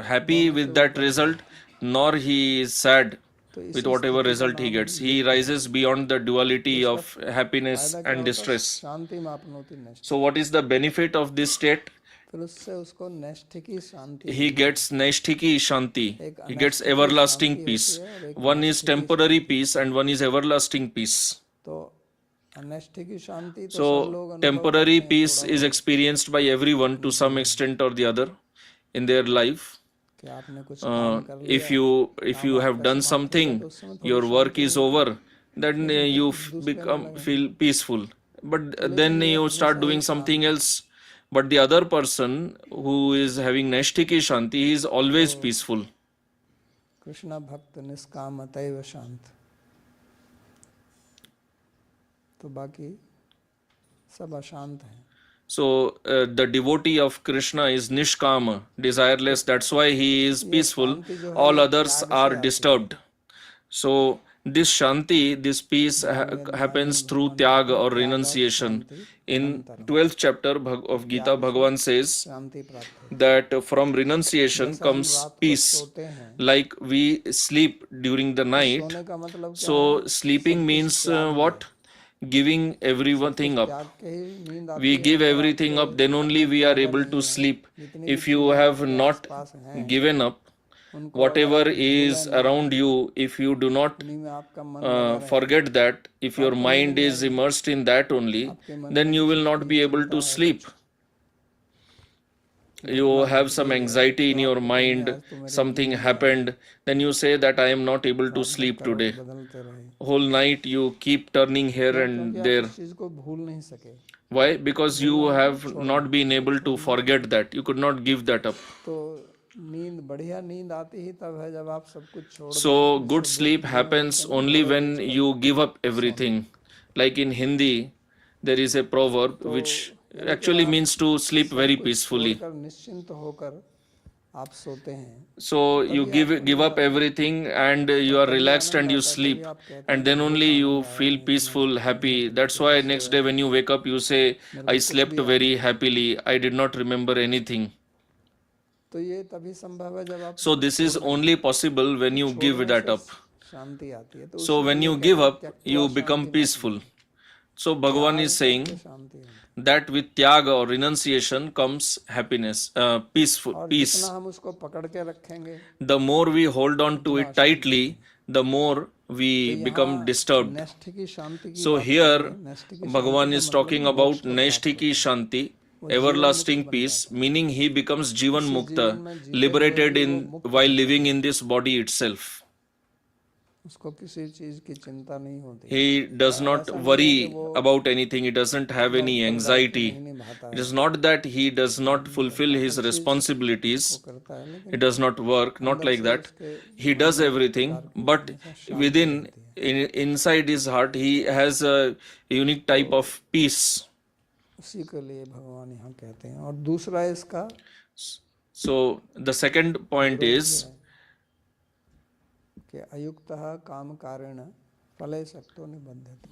happy with that result nor he is sad with whatever result he gets. He rises beyond the duality of happiness and distress. शांति में आपनोति नष्ट, So what is the benefit of this state? फिर उससे उसको नैष्ठिकी शांति, He gets naishtiki shanti. He gets everlasting peace. One is temporary peace and one is everlasting peace. तो अनैष्ठिकी शांति तो सब So लोग temporary peace is experienced by everyone to some extent or the other in their life. कि आपने कुछ काम कर लिया, If you have done something, your work is over, then you feel peaceful. But then you start doing something else. But the other person who is having naishtiki shanti, he is always peaceful. Krishna भक्त निष्काम अतैव शांत, तो बाकी सब अशांत हैं। So the devotee of Krishna is nishkama, desireless. That's why he is peaceful. All others are disturbed. So this shanti, this peace happens through tyaga or renunciation. In 12th chapter of Gita, Bhagavan says शांति प्राप्त that from renunciation comes peace. होते हैं। Like we sleep during the night. सोने का मतलब क्या? So sleeping means what? giving everything up. त्याग के ही नींद आती We है। give अगर everything आपके up, then only we are able to sleep. जितनी भी If you चीजें have आपके not आसपास हैं given up, उनको whatever अगर आप is भूलें नहीं, around you, if you do not उन्हीं में आपका मन लगा रहे, forget that, if तो your आपको नींद mind नहीं is आएगी। immersed in that only, आपके मन then में you किसी will not चीज be की able to चिंता है, sleep. You घटना have घट some गई है, anxiety in तो your आप कहेंगे mind, आज तो मेरे को something नींद नहीं आ रही। happened, then you say that I am not able to रात भर sleep करवट today. बदलते रहे। Whole night you keep turning here क्यों? and क्योंकि आप there. उस चीज को भूल नहीं सके। Why? Because you भूलना have मतलब छोड़ना, not been able to forget that. You could not give that up. तो नींद, बढ़िया नींद आती ही तब है जब आप सब कुछ छोड़ So दें, good जिसको sleep हिंदी में happens बोलते हैं ना, only घोड़े when बेच you कर give up everything. Like in Hindi, there is a proverb तो which यानी कि actually आप means to sleep सब very कुछ peacefully. छोड़कर निश्चिंत होकर आप सोते हैं, So you तभी आपको give नींद up आता है। everything and you और are तभी relaxed आनंद and you आता है, तभी sleep, आप कहते हैं and कि then बहुत only you आनंद आया feel नींद में, peaceful, happy. बहुत That's अच्छे why से next soya, day when you wake up, you say, मेरे I को कुछ slept भी याद very नहीं। happily. I did not remember anything. तो ये तभी संभव है जब आप So this is छोड़ दें, only possible when तो you give छोड़ने that से up. शांति आती है। तो So उसी when लिए you कहते give हैं up, त्यक्त्वा you become Shanti peaceful. So Bhagavan त्याग is saying करके शांति होती है। that with tyaga or renunciation comes happiness, peaceful और peace. जितना हम उसको पकड़ के रखेंगे, The more we hold on to it tightly, the more we become यहाँ disturbed. नैष्ठि की शांति की So बात here कर रहे हैं। नैष्ठि की शांति Bhagavan का is मतलब talking मोक्ष about को प्राप्त Naishtiki होता है। Shanti, वो जीवन मुक्त everlasting बन peace, जाता है। meaning he becomes Jivan इसी Mukta, जीवन में जीते हुए liberated भी वो in मुक्त while हो living जाता in this body itself. है। उसको किसी चीज की चिंता नहीं होती। He does not ऐसा नहीं है कि worry वो about anything. He doesn't have अपना any उत्तरदायित्व anxiety. नहीं निभाता It है, is not that he does not नहीं fulfill करता, his हर चीज responsibilities. वो करता है, He लेकिन does not work, not अंदर like से that. उसके He मन does में एक everything, प्रकार की but हमेशा शांति within, रहती है। inside his heart, he has a unique type of peace. उसी के लिए भगवान यहाँ कहते हैं। और दूसरा इसका So the second point विरोधी is है कि अयुक्तः काम कारेण फले सक्तो निबध्यते।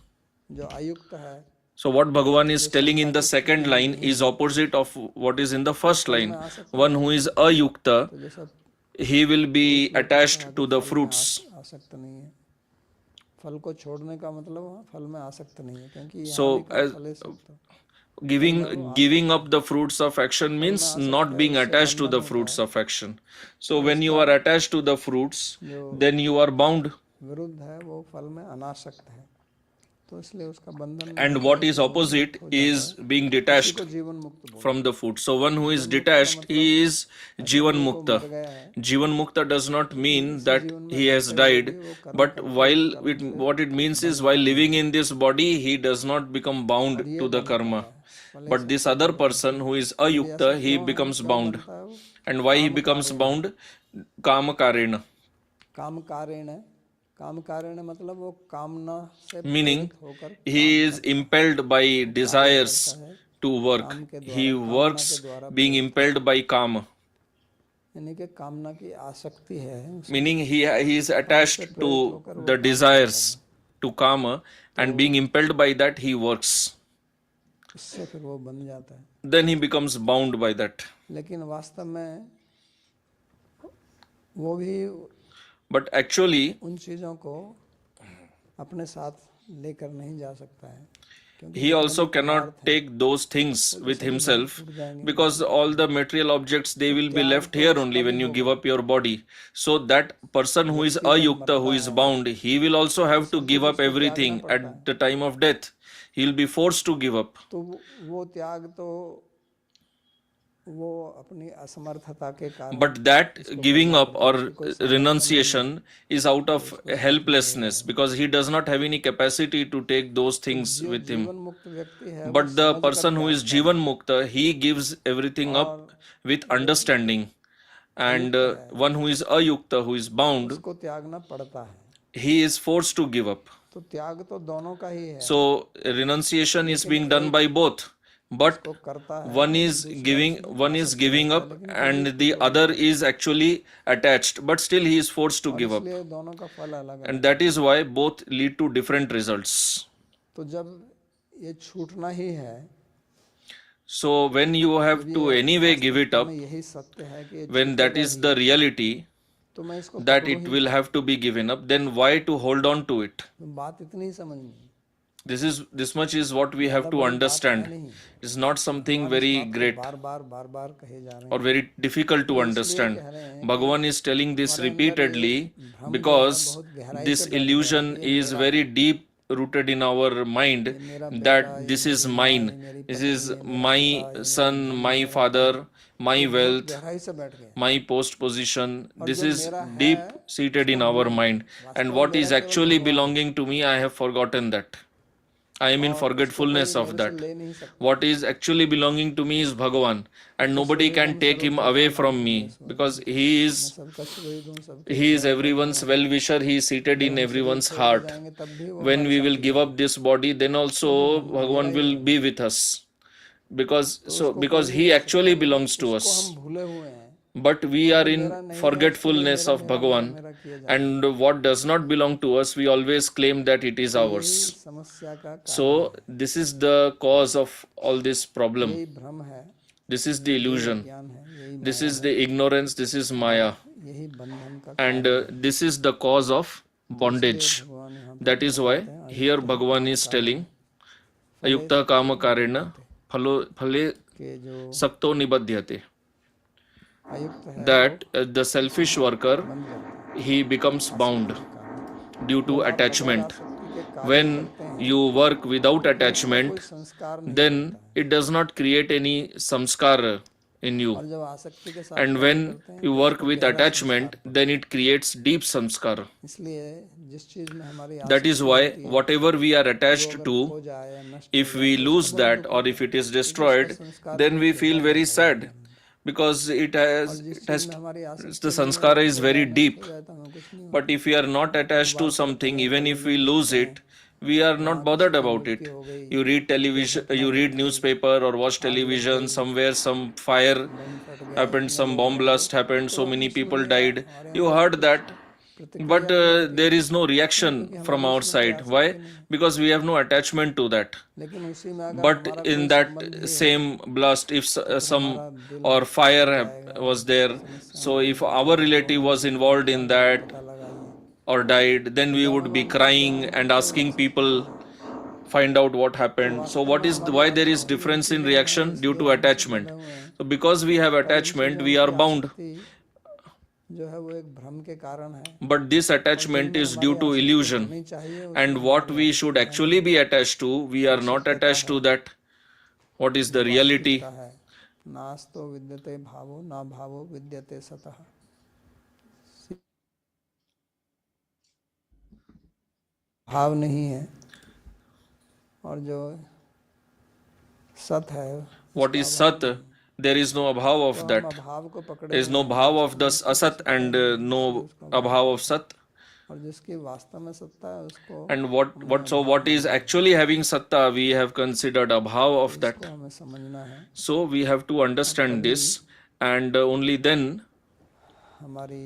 जो अयुक्त है, so what Bhagavan is telling in the second line is opposite of what is in the first line. One who is ayukta, तो जैसा he will be attached to the fruits. आसक्त नहीं है। फल को छोड़ने का मतलब वहाँ फल में आसक्त नहीं है, क्योंकि यहाँ So भी कहा as फले सक्तो। giving up the fruits of action means not being attached to the fruits of action. So when you are attached to the fruits, then you are bound. विरुद्ध है वो फल में अनासक्त है, तो इसलिए उसका बंधन And what is opposite is being detached को जीवन मुक्त बोल from the food. So one who is detached, he is Jivan Mukta. गया है। Jivan Mukta does not mean that he has died, but what it means is while living in this body, he does not become bound to the karma. But this other person who is ayukta, he becomes bound. And why he becomes bound? Kama karena. काम कारेण है, काम कारेण मतलब वो कामना से Meaning, प्रेरित होकर he is impelled by desires to work. He works being impelled by kama. यानी कि कामना की आसक्ति है, Meaning, he is attached to the desires to kama, and being impelled by that, he works. उससे फिर वो बन जाता है। Then he becomes bound by that. लेकिन वास्तव में वो भी But actually, उन चीज़ों को अपने साथ लेकर नहीं जा सकता है, क्योंकि he also cannot take those things with himself, because all the material objects, they will be left here only when you give up your body. So that person who is ayukta, who is bound, he will also have to give up everything at the time of death. He will be forced to give up. तो वो त्याग तो वो अपनी असमर्थता के कारण, But that giving up or renunciation is out of helplessness, because he does not have any capacity to take those things with him. जीवन मुक्त व्यक्ति है, But the person who is Jivan Mukta, he gives everything up with understanding. And one who is Ayukta, who is bound, उसको त्यागना पड़ता है। he is forced to give up. तो त्याग तो दोनों का ही है, So renunciation is being done by both. But तो करता है, one is giving up, and the other is actually attached, but still he is forced to give up. इसलिए दोनों का फल अलग है। And that is why both lead to different results. तो जब ये छूटना ही है, So when you have to anyway give it up, यही सत्य है कि when that is the reality तो मैं इसको that it will have to be given up, then why to hold on to it? बात इतनी ही समझनी है। This much is what we have to understand. It's not something very great बार बार कहे जा रहे or हैं, very difficult to understand. Bhagavan is telling this repeatedly because this illusion is very deep rooted in our mind that this is mine, this is my son, my father, my wealth, गहराई से बैठ गए, my post position. This is deep seated in our mind, and what is actually belonging to me, I have forgotten that. I am in forgetfulness of that. ले नहीं सकते, What is actually belonging to me is Bhagavan, and nobody can take him away from me because he is सबका सुख दूं, सबके he is everyone's well wisher. He is seated in everyone's heart. जाएंगे तब भी वो When we will give up this body, then also Bhagavan will be with us, because he actually belongs to us. हम भूले हुए हैं, But we are in forgetfulness of Bhagavan, and what does not belong to us, we always claim that it is ours. समस्या का So this is the cause of all this problem. यही भ्रम है, This is the illusion. ज्ञान है, यही This is the ignorance. This is Maya. यही बंधन का And this is the cause of bondage. भगवान यहाँ That is why here Bhagavan is telling Ayukta Kama Karena Phale के जो Sakto Nibadhyate. अयुक्त है That the selfish worker, बन जाता है, he becomes bound due to attachment. शक्ति के कार्य When करते हैं, you work without attachment, कोई संस्कार नहीं, then it does not create any samskar in you. और जब आसक्ति के साथ And when you work with attachment, then it creates deep samskar. इसलिए जिस चीज में हमारी That is why whatever we are attached हो to, जाए या नष्ट if we lose that or if it is destroyed, then we feel very sad because it has हमारी the sanskara is very deep. हो जाए तो हमें कुछ नहीं But if we are not attached to something, even if we lose it, we are not bothered about it. You read television, you read newspaper or watch television, somewhere some fire happened, some bomb blast happened, so many people died. You heard that, but there is no reaction from our side. Why? Because we have no attachment to that. लेकिन उसी में अगर But in that same blast, if some or fire was there, so if our relative was involved in that पता लगा ये or died, then we would be crying and asking people find out what happened. So why there is difference in reaction? Due to attachment. So because we have attachment, we are bound. जो है वो एक भ्रम के कारण है, But this attachment is due to illusion. नहीं चाहिए And what we should actually be attached to, we are not attached to that. What is the reality? उसका है, नास्तो विद्यते भावो ना भावो विद्यते सतः, भाव नहीं है और जो सत है, What is sat? There is no abhav of that. अभाव को पकड़े There is no bhav of the asat and no abhav of sat. और जिसकी वास्तव में सत्ता है उसको And what is actually having satta, we have considered abhav of that. हमें समझना है, So we have to understand this, and only then हमारी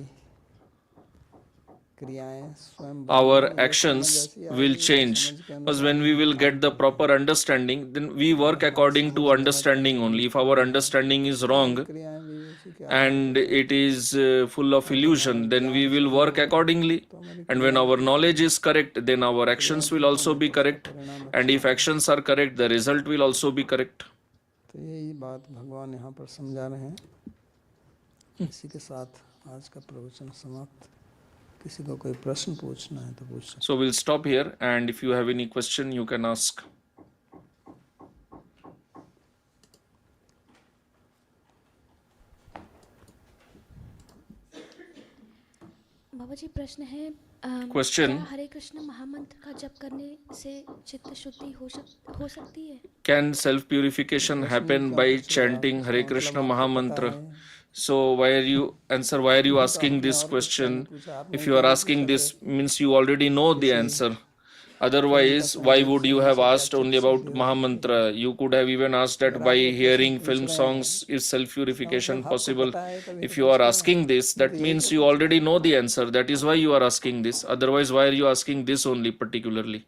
क्रियाएं स्वयं our actions will change. Because when we will get the proper understanding, then we work according to understanding only. If our understanding is wrong क्रियाएं भी उसी के and it is full of illusion, then we will work accordingly. And when our knowledge is correct, then our actions will also be correct. And if actions are correct, the result will also be correct. तो यही बात भगवान यहाँ पर समझा रहे हैं। इसी के साथ आज का प्रवचन समाप्त। किसी को कोई प्रश्न पूछना है तो पूछ सकते। So we'll stop here, and if you have any question, you can ask. बाबा जी प्रश्न है Question. क्या हरे कृष्ण महामंत्र का जप करने से चित्त शुद्धि हो सकती है? Can self purification happen by chanting Hare Krishna Mahamantra? So why are you asking this question? If you are asking this, means you already know the answer. Otherwise, why would you have asked only about Mahamantra? You could have even asked that by hearing film songs, is self purification possible? If you are asking this, that means you already know the answer. That is why you are asking this. Otherwise, why are you asking this only particularly?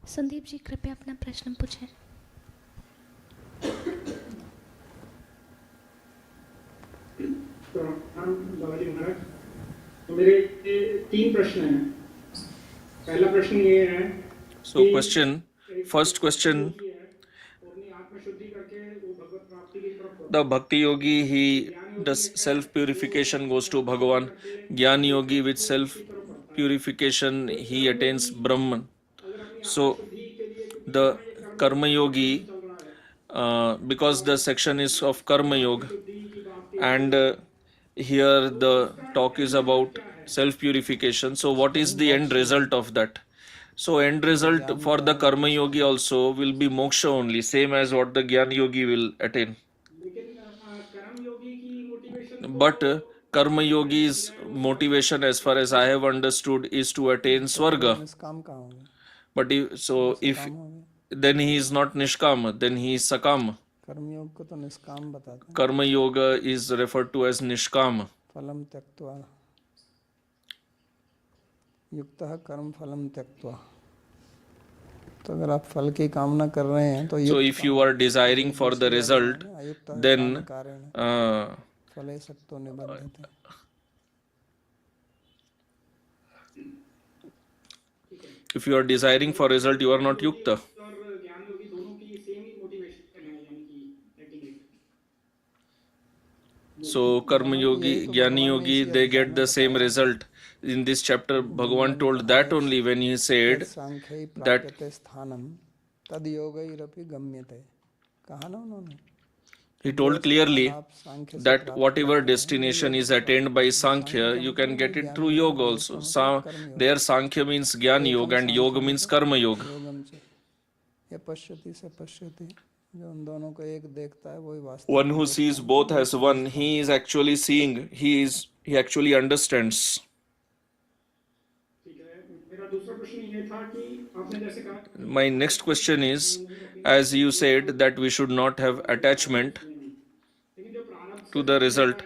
Sandeep ji कृपया अपना प्रश्न पूछें। बाबा जी महाराज, तो मेरे 3 प्रश्न हैं। पहला प्रश्न ये है So, first question, कि है वो अपनी आत्म शुद्धि करके वो भगवत प्राप्ति की तरफ बढ़ता the Bhakti Yogi, he does self purification, goes to Bhagavan. Jnana Yogi, with self purification, he attains Brahman. So, the Karma Yogi, because the section is of Karma Yoga, and here the talk is about self purification. So, what is the end result of that? So, end result for the Karma Yogi also will be moksha only, same as what the Jnana Yogi will attain. लेकिन कर्म योगी की motivation But Karma Yogi's motivation, as far as I have understood, is to attain Swarga. निष्काम कहाँ होंगे? But if then he is not Nishkam, then he is Sakam. कर्मयोग को तो निष्काम बताते हैं, Karma Yoga is referred to as Nishkam. फलम त्यक्त्वा युक्तः कर्म फलम त्यक्त्वा। तो अगर आप फल की कामना कर रहे हैं तो So if you are desiring for the result, then फले सक्तो निबद्धते। if you are desiring for result, you are not Yukta. और ज्ञान योगी दोनों की सेम ही मोटिवेशन है, यानी कि ultimate। So Karma Yogi, Jnani Yogi, they get the same result. In this chapter, Bhagavan told that only when he said सांख्यै that प्राप्यते स्थानम तद योगैरपि गम्यते। कहा ना उन्होंने, he told clearly आप सांख्य से that whatever destination is attained by Sankhya, you can get it through Yoga also. There Sankhya means Jnana Yoga and Yoga means Karma Yoga. योगम से ये पश्यति से पश्यति, जो उन दोनों को एक देखता है वही वास्तव One who sees both as one, he is actually seeing, he actually understands. ठीक है, मेरा दूसरा प्रश्न ये था कि आपने जैसे कहा My next question is, as you said that we should not have attachment लेकिन जो प्रारब्ध to the result,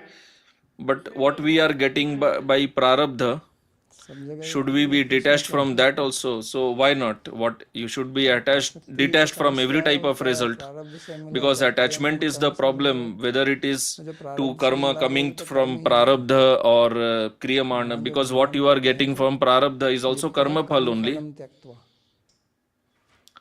but what we are getting by prarabdha, सब जगह should we be detached from that also? So why not? What you should be detached from every type of result, प्रारब्ध से मिले because attachment is the problem, whether it is to karma coming from prarabdha or kriyamana, because what you are getting from prarabdha is also karma phal only. फलम त्यक्त्वा।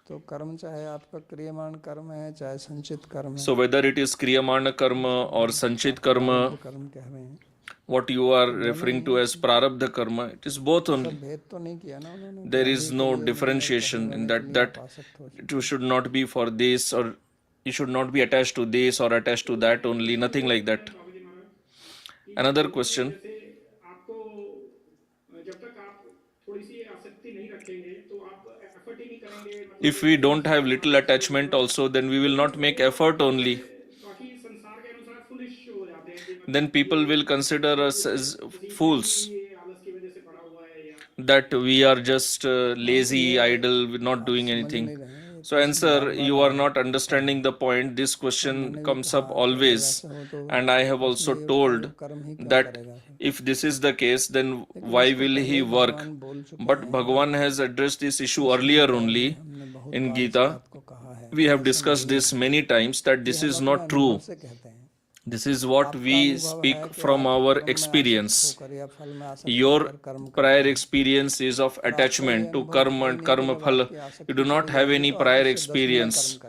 तो कर्म चाहे आपका क्रियमाण कर्म है चाहे संचित कर्म है, So whether it is kriyamana karma or sanchit karma, कर्म कह रहे हैं, what you are referring to as prarabdha karma, it is both only. भेद तो नहीं किया ना उन्होंने। There is no differentiation in that आसक्त हो it should not be for this, or you should not be attached to this or attached to that only, nothing like that. Another question, जैसे आपको जब तक आप थोड़ी सी आसक्ति नहीं रखेंगे तो आप एफर्ट ही नहीं करेंगे, मतलब if we don't have little attachment also, then we will not make effort only. बाकी संसार के अनुसार फुलिश हो जाते हैं कि Then people will consider us as fools, ये आलस की वजह से पड़ा हुआ है या that we are just lazy, idle, we're not doing anything. So answer, you are not understanding the point. This question comes up always, and I have also told that if this is the case, then why will he work? But Bhagavan has addressed this issue earlier only in Gita. को कहा है, We have discussed this many times that this is not true. से कहते हैं This is what we speak from our experience. कर या फल में आसक्त Your prior experience is of attachment to karma and karma phala. You do not have any prior experience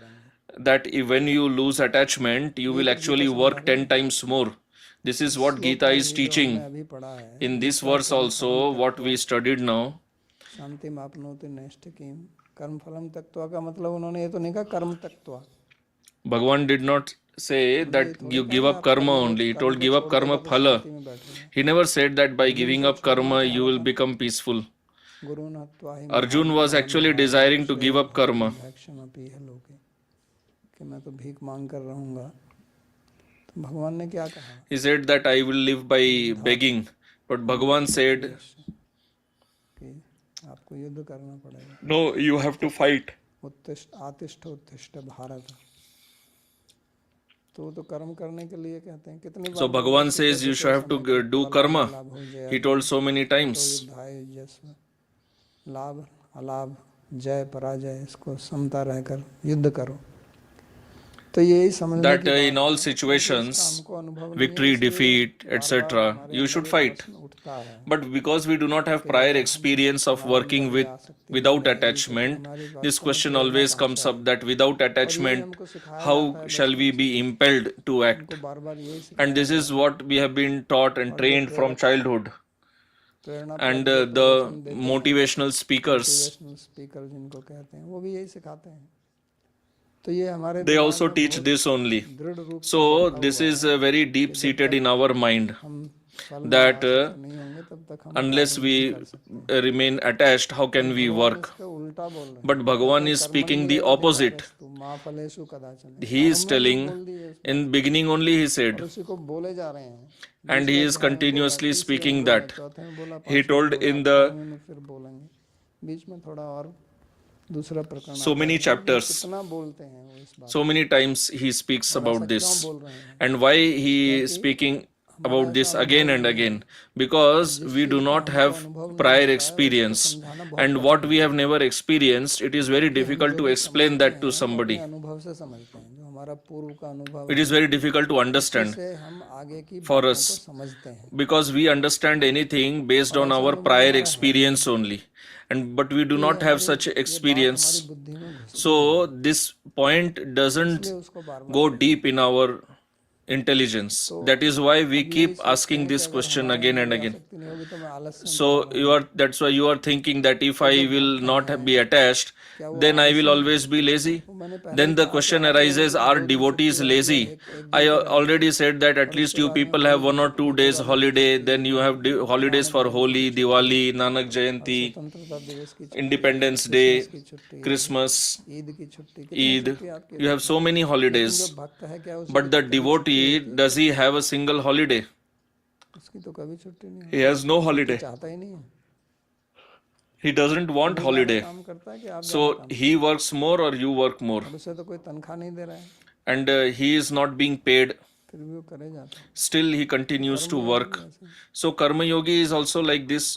that when you lose attachment, you will actually work 10 times more. This is what Gita is teaching. अभी पढ़ा है, In this verse also, what we studied now, शांति मापनोति नैष्ठिकीम कर्म फलम तत्वा का मतलब उन्होंने ये तो नहीं कहा कर्म तत्वा। Bhagavan did not say that you give up karma only. He told give up karma phala. He never said that by giving up karma you will become peaceful. गुरु नत्वा ही Arjun was actually desiring to give up karma. भक्षमपि है लोके, कि मैं तो भीख मांग कर रहूंगा। तो भगवान ने क्या कहा, He said that I will live by begging. But Bhagavan said, कि आपको युद्ध करना पड़ेगा। no, you have to fight. उत्तिष्ठ आतिष्ठ उत्तिष्ठ भारत। तो कर्म करने के लिए कहते हैं कितनी So Bhagavan says you should have to do karma. He told so many times. लाभ अलाभ जय पराजय इसको समता रहकर युद्ध करो। तो यही समझ That in all situations, victory, defeat, etc., you should fight. उठता है But because we do not have prior experience of working without attachment, this question always comes up that without attachment, how shall we be impelled to act? उनको बार बार यही And this is what we have been taught and trained from childhood. Prerna And the motivational speakers, motivational speaker जिनको कहते हैं वो भी यही सिखाते हैं। तो ये हमारे they also teach this only. दृढ़ रूप So this is very deep seated in our mind हम that नहीं होंगे तब तक हम unless we remain attached, how can we work? इसका उल्टा बोल रहे हैं। But Bhagavan is speaking the opposite. तू माँ फलेशु कदाचन He is telling, in beginning only he said, उसी को बोले जा रहे हैं। and he is continuously speaking that. चौथे में बोला He told in the में फिर बोलेंगे बीच में थोड़ा और दूसरा प्रकरण so many chapters, कितना बोलते हैं वो इस बात so many times he speaks about this. बोल रहे हैं। And why he is speaking about this again and again? Because we do not have prior experience, and what we have never experienced, it is very difficult to explain that to somebody. अनुभव से समझते हैं जो हमारा पूर्व का अनुभव It is very difficult to understand से हम आगे की for बातों us, को समझते हैं। because we understand anything based on our prior experience only, and but we do not have such experience. बुद्धि में घुस So this point doesn't उसको बार go deep in our intelligence. That is why we keep asking this question again and again. सकती नहीं होगी तो मैं आलस से So that's why you are thinking that if I will not be attached, then I will always be lazy. Then the question arises, are devotees lazy? I already said that at least you people have 1 or 2 days holiday, then you have holidays for Holi, Diwali, Nanak Jayanti, स्वतंत्रता दिवस की Independence Day, Christmas, Eid की छुट्टी Eid. You have so many holidays. भक्त है क्या But the devotee, does he have a single holiday? उसकी तो कभी छुट्टी नहीं He has no holiday. चाहता ही नहीं है He doesn't want holiday. काम करता है कि आप So he works more or you work more. उसे तो कोई तनख्वाह नहीं दे रहा है And he is not being paid. फिर भी वो करे जाता है। Still he continues to work. So Karma Yogi is also like this.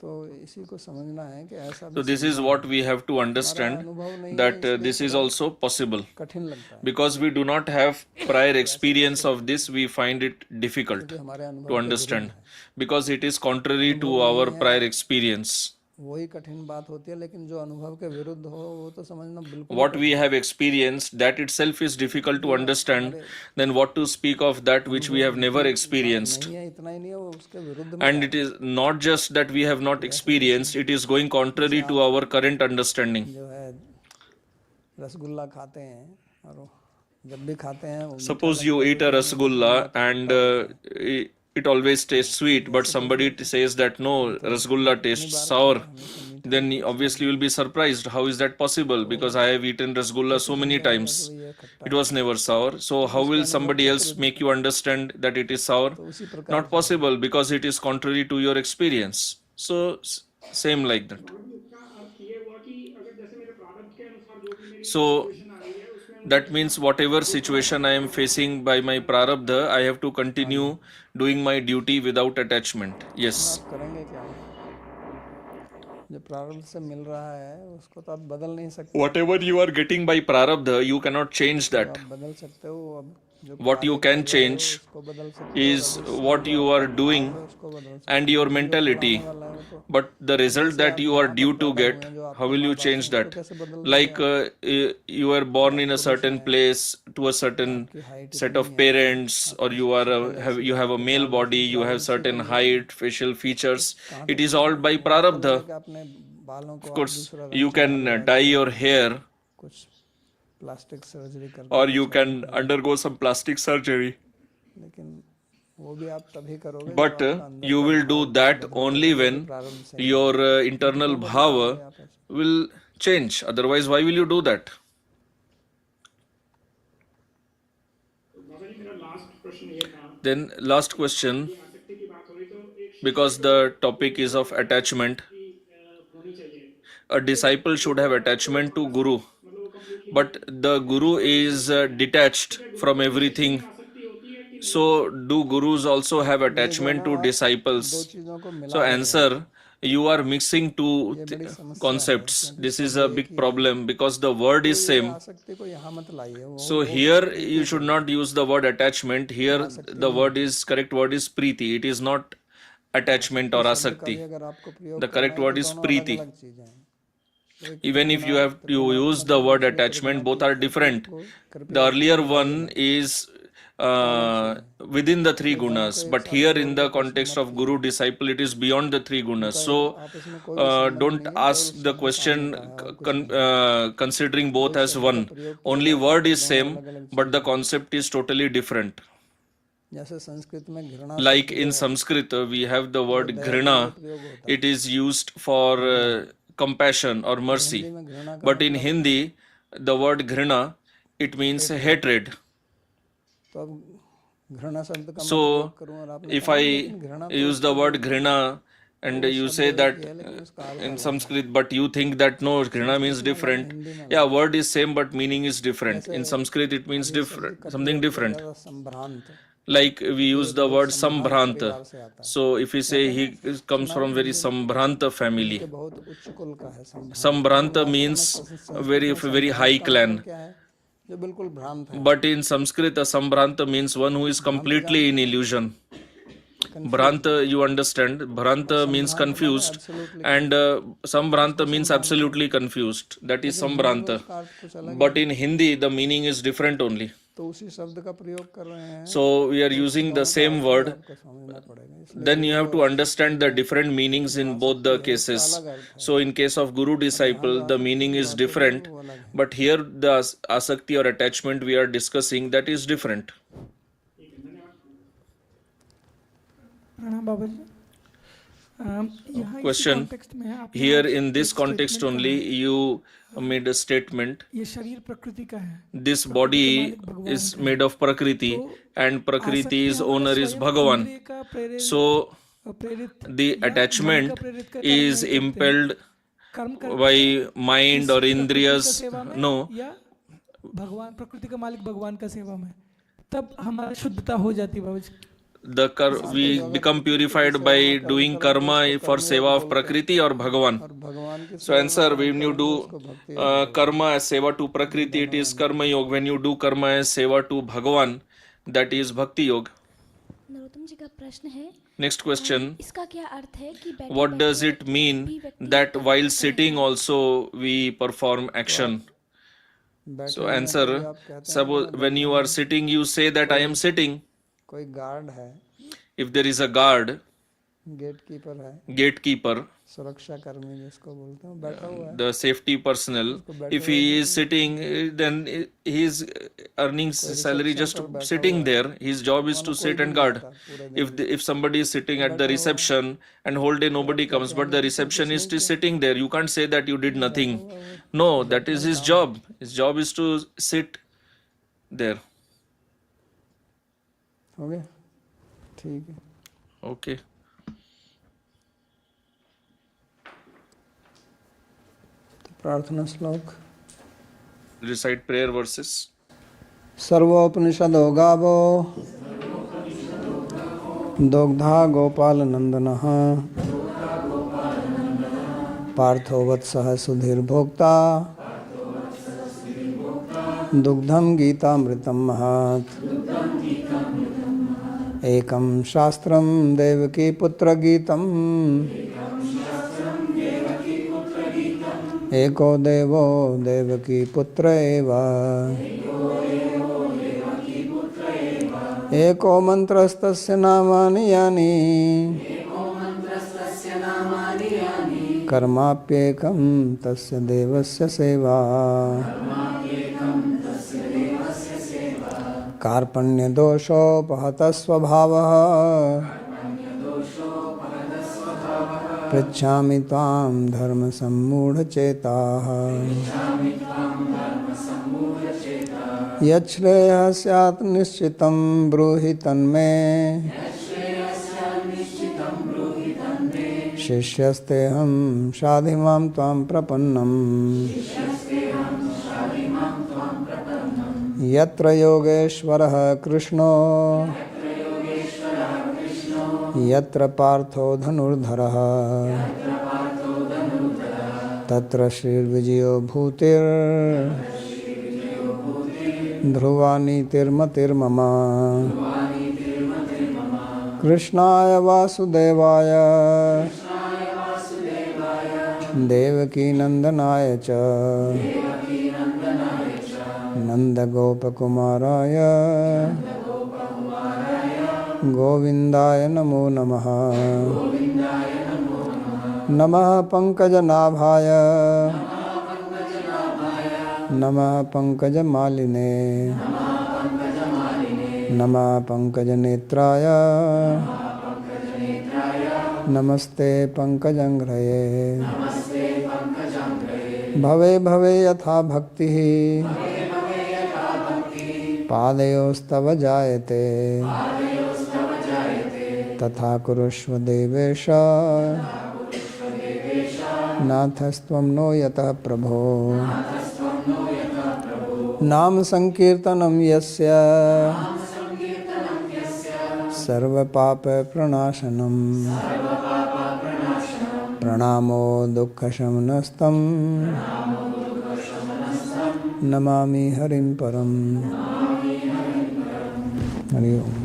तो इसी को समझना है कि ऐसा So this is what we have to understand, अनुभव नहीं that this is also possible. कठिन लगता है Because we do not have prior experience of this, we find it difficult कि हमारे अनुभव to understand. Because it is contrary to our prior experience. वही कठिन बात होती है, लेकिन जो अनुभव के विरुद्ध हो वो तो समझना बिल्कुल What we have experienced, that itself is difficult to understand. Then what to speak of that which we have never experienced. नहीं है, इतना ही नहीं है, वो उसके विरुद्ध में And it is not just that we have not experienced, it is going contrary to our current understanding. जो है रसगुल्ला खाते हैं और वो जब भी खाते हैं वो Suppose you eat a rasgulla and it always tastes sweet, but somebody says that no, rasgulla tastes sour. Then obviously you will be surprised. How is that possible? Because I have eaten rasgulla so many times. It was never sour. So how will somebody else make you understand that it is sour? उसी प्रकार Not possible, because it is contrary to your experience. So same like that. का अर्थ ये हुआ कि अगर जैसे मेरे प्रारब्ध के अनुसार जो भी मेरी So सिचुएशन आ रही है उसमें that means whatever situation I am facing by my prarabdha, I have to continue doing my duty without attachment. Yes. आप करेंगे क्या? जो प्रारब्ध से मिल रहा है उसको तो आप बदल नहीं सकते। Whatever you are getting by prarabdha, you cannot change that. आप बदल सकते हो, अब जो What you can change उसको बदल सकते is what you are doing हो, उसको बदल सकते and your mentality. वाला है वो तो But the result that you are due to get, how will you change that? Like you are born in a certain place to a certain set of parents, or you are you have a male body, you have certain height, facial features. It is all by prarabdha. कि अपने बालों को Of course, you can dye your hair, कुछ plastic surgery कर or you can undergo some plastic surgery. लेकिन वो भी आप तभी करोगे But you will do that only when your internal bhava will change. Otherwise, why will you do that? बाबा जी मेरा last प्रश्न ये था Then, last question, आसक्ति की बात हो रही तो एक because the topic is of attachment. होनी चाहिए A disciple should have attachment to Guru, but the Guru is detached from everything. आसक्ति होती है कि So, do Gurus also have attachment to disciples? चीजों को मिला So, answer, you are mixing two concepts. This is a big problem because the word is same. आसक्ति को यहाँ मत लाइए, वो So here you should not use the word attachment. Here the word is correct word is preeti. It is not attachment or शब्द का भी asakti. अगर आपको प्रयोग The करना correct है word तो is दोनों priti. अलग-अलग चीजें हैं। एक Even if you त्रिगुणा- have to use the त्रिगुणात्मक word दूसरी attachment, both are त्रिगुणातीत है, तो different. उसको कृपया The earlier समझाइए one मत। is अलग चीज है। within the three तो दोनों gunas, को एक but साथ here जोड़ in the के प्रश्न context मत of guru कीजिए। disciple, it is beyond the three gunas. उनका So आपस में कोई भी संबंध don't नहीं है, ask केवल the शब्द question सामने का है और कुछ नहीं है। considering both एक as शब्द का one. प्रयोग किया Only जाता है word तो is दोनों same, अलग-अलग but the चीजें हैं। concept is totally different. जैसे संस्कृत में घृणा Like शब्द जो in है Sanskrit, we have the वो word दया के लिए ghrina. प्रयोग होता It है, is used for compassion or और mercy. हिंदी में घृणा का But in मतलब Hindi, the word ghrina, it means hatred. तो अब घृणा शब्द का मैं So प्रयोग करूं और आपने if कहा I लेकिन घृणा तो use the word ghrina and वो you शब्द say एक that ही है लेकिन उसका अर्थ in अलग है। Sanskrit, but you think that no, ghrina means Sanskrit में अलग है, different. हिंदी में Yeah, अलग है। word is same, but meaning is different. जैसे In Sanskrit, it means अभी शब्द different, का something प्रयोग किया different. जाता संभ्रांत, Like we ये use the बहुत word संभ्रांत sambhranta. परिवार से आता है। So if we say कहते हैं he ना, comes सुना from है very हिंदी में sambhranta कि family. बहुत उच्च कुल का है संभ्रांत। Sambhranta वास्तव में means संस्कृत very में very संभ्रांत high का मतलब clan. क्या है? जो बिल्कुल भ्रांत है। But in Sanskrit, a sambhranta means one who is भ्रांत completely in जानते हैं? illusion. Confused। Bhranta, you understand? Bhranta means संभ्रांत माने confused, absolutely and confused। Sambhranta उसको means संभ्रांत absolutely कहते हैं। confused. That is लेकिन हिंदी में Sambhranta. उसका अर्थ कुछ अलग But है। in Hindi, the meaning is different only. तो उसी शब्द का प्रयोग कर रहे हैं, So we are तो using the दोनों का same अर्थ भी word. आपको समझना पड़ेगा। इसलिए Then you Guru have to और understand आसक्ति the में different meanings जो in both the आसक्ति है उसका cases. अलग अर्थ है, So in case of Guru और यहाँ disciple, जो the आसक्ति meaning की is बात हो रही है different. वो अलग है। But here, the asakti or attachment we are discussing, that is different. प्रणाम बाबा जी। यहाँ इसी Question. कॉन्टेक्स्ट में आपने Here आज in this एक context statement only, कहा है, you made a statement. ये शरीर प्रकृति का है, This प्रकृति के body मालिक भगवान is का made है। of Prakriti, तो and Prakriti's आसक्ति हमारा owner is स्वयं Bhagavan. इंद्रिय का So प्रेरित the या मन का attachment प्रेरित का कर्म is नहीं करते हैं। impelled कर्म करते by हैं mind इस or प्रकृति का indriyas. सेवा में No, या भगवान प्रकृति का मालिक भगवान का सेवा में, तब हमारी शुद्धता हो जाती है बाबा जी। we become purified by doing karma for seva of Prakriti or Bhagavan. और भगवान की So सेवा में answer, कर्म when you करेंगे do उसको भक्ति योग बोलते हैं। karma as seva to Prakriti, it is karma yoga. When you do karma as seva to Bhagavan, that is bhakti yoga. Narottam जी का प्रश्न है, Next question. इसका क्या अर्थ है कि बैठे What does बैठे it mean भी व्यक्ति that कर्म while करता sitting रहता है? also we perform action? बैठे So हुए हैं तो भी answer, आप कहते हैं कि suppose मैं when बैठा you हूँ। are sitting, you say that I am sitting. कोई गार्ड है, If there is a guard, gatekeeper है, gatekeeper, सुरक्षा कर्मी जिसको बोलते हैं, बैठा हुआ है। the safety personnel, if he is sitting, then he is earning salary just sitting there. His job is to sit and guard. If somebody is sitting at the reception and whole day nobody comes, but the receptionist is sitting there, you can't say that you did nothing. No, that is his job. His job is to sit there. हो गया, ठीक है। Okay. प्रार्थना श्लोक। Recite prayer verses. सर्वोपनिषदो गावो दुग्धा गोपालनंदनः पार्थो वत्सः सुधीर्भोक्ता दुग्धं गीतामृतं महत् एकं शास्त्रं देवकी पुत्र गीतम् एको देवो देवकी पुत्र एव एको मंत्रस्तस्य नामानि यानि कर्माप्येकं तस्य देवस्य सेवा कार्पण्यदोषोपहतः स्वभावः पृच्छामि त्वां धर्मसम्मूढचेताः यच्छ्रेयः स्यात् निश्चितं ब्रूहि तन्मे शिष्यस्तेऽहं शाधिमां त्वां प्रपन्नम् यत्र योगेश्वरः कृष्णो यत्र पार्थो धनुर्धरः तत्र श्रीर्विजयो भूतिर्ध्रुवा नीतिर्मतिर्मम कृष्णाय वासुदेवाय देवकी नंदनाय च नंदगोपकुमाराय गोविंदाय नमो नमः। नमः पंकजनाभाय नमः पंकजमालिने नमः पंकजनेत्राय नमस्ते पंकजंघ्रये। भवे भवे यथा भक्तिः पादयोस्तव जायते तथा कुरुष्व देवेश नाथस्त्वं नो यतः प्रभो। नाम संकीर्तनं यस्य सर्वपापप्रणाशनं प्रणामो दुःखशमनस्तं नमामि हरिं परम्। हरि ओम।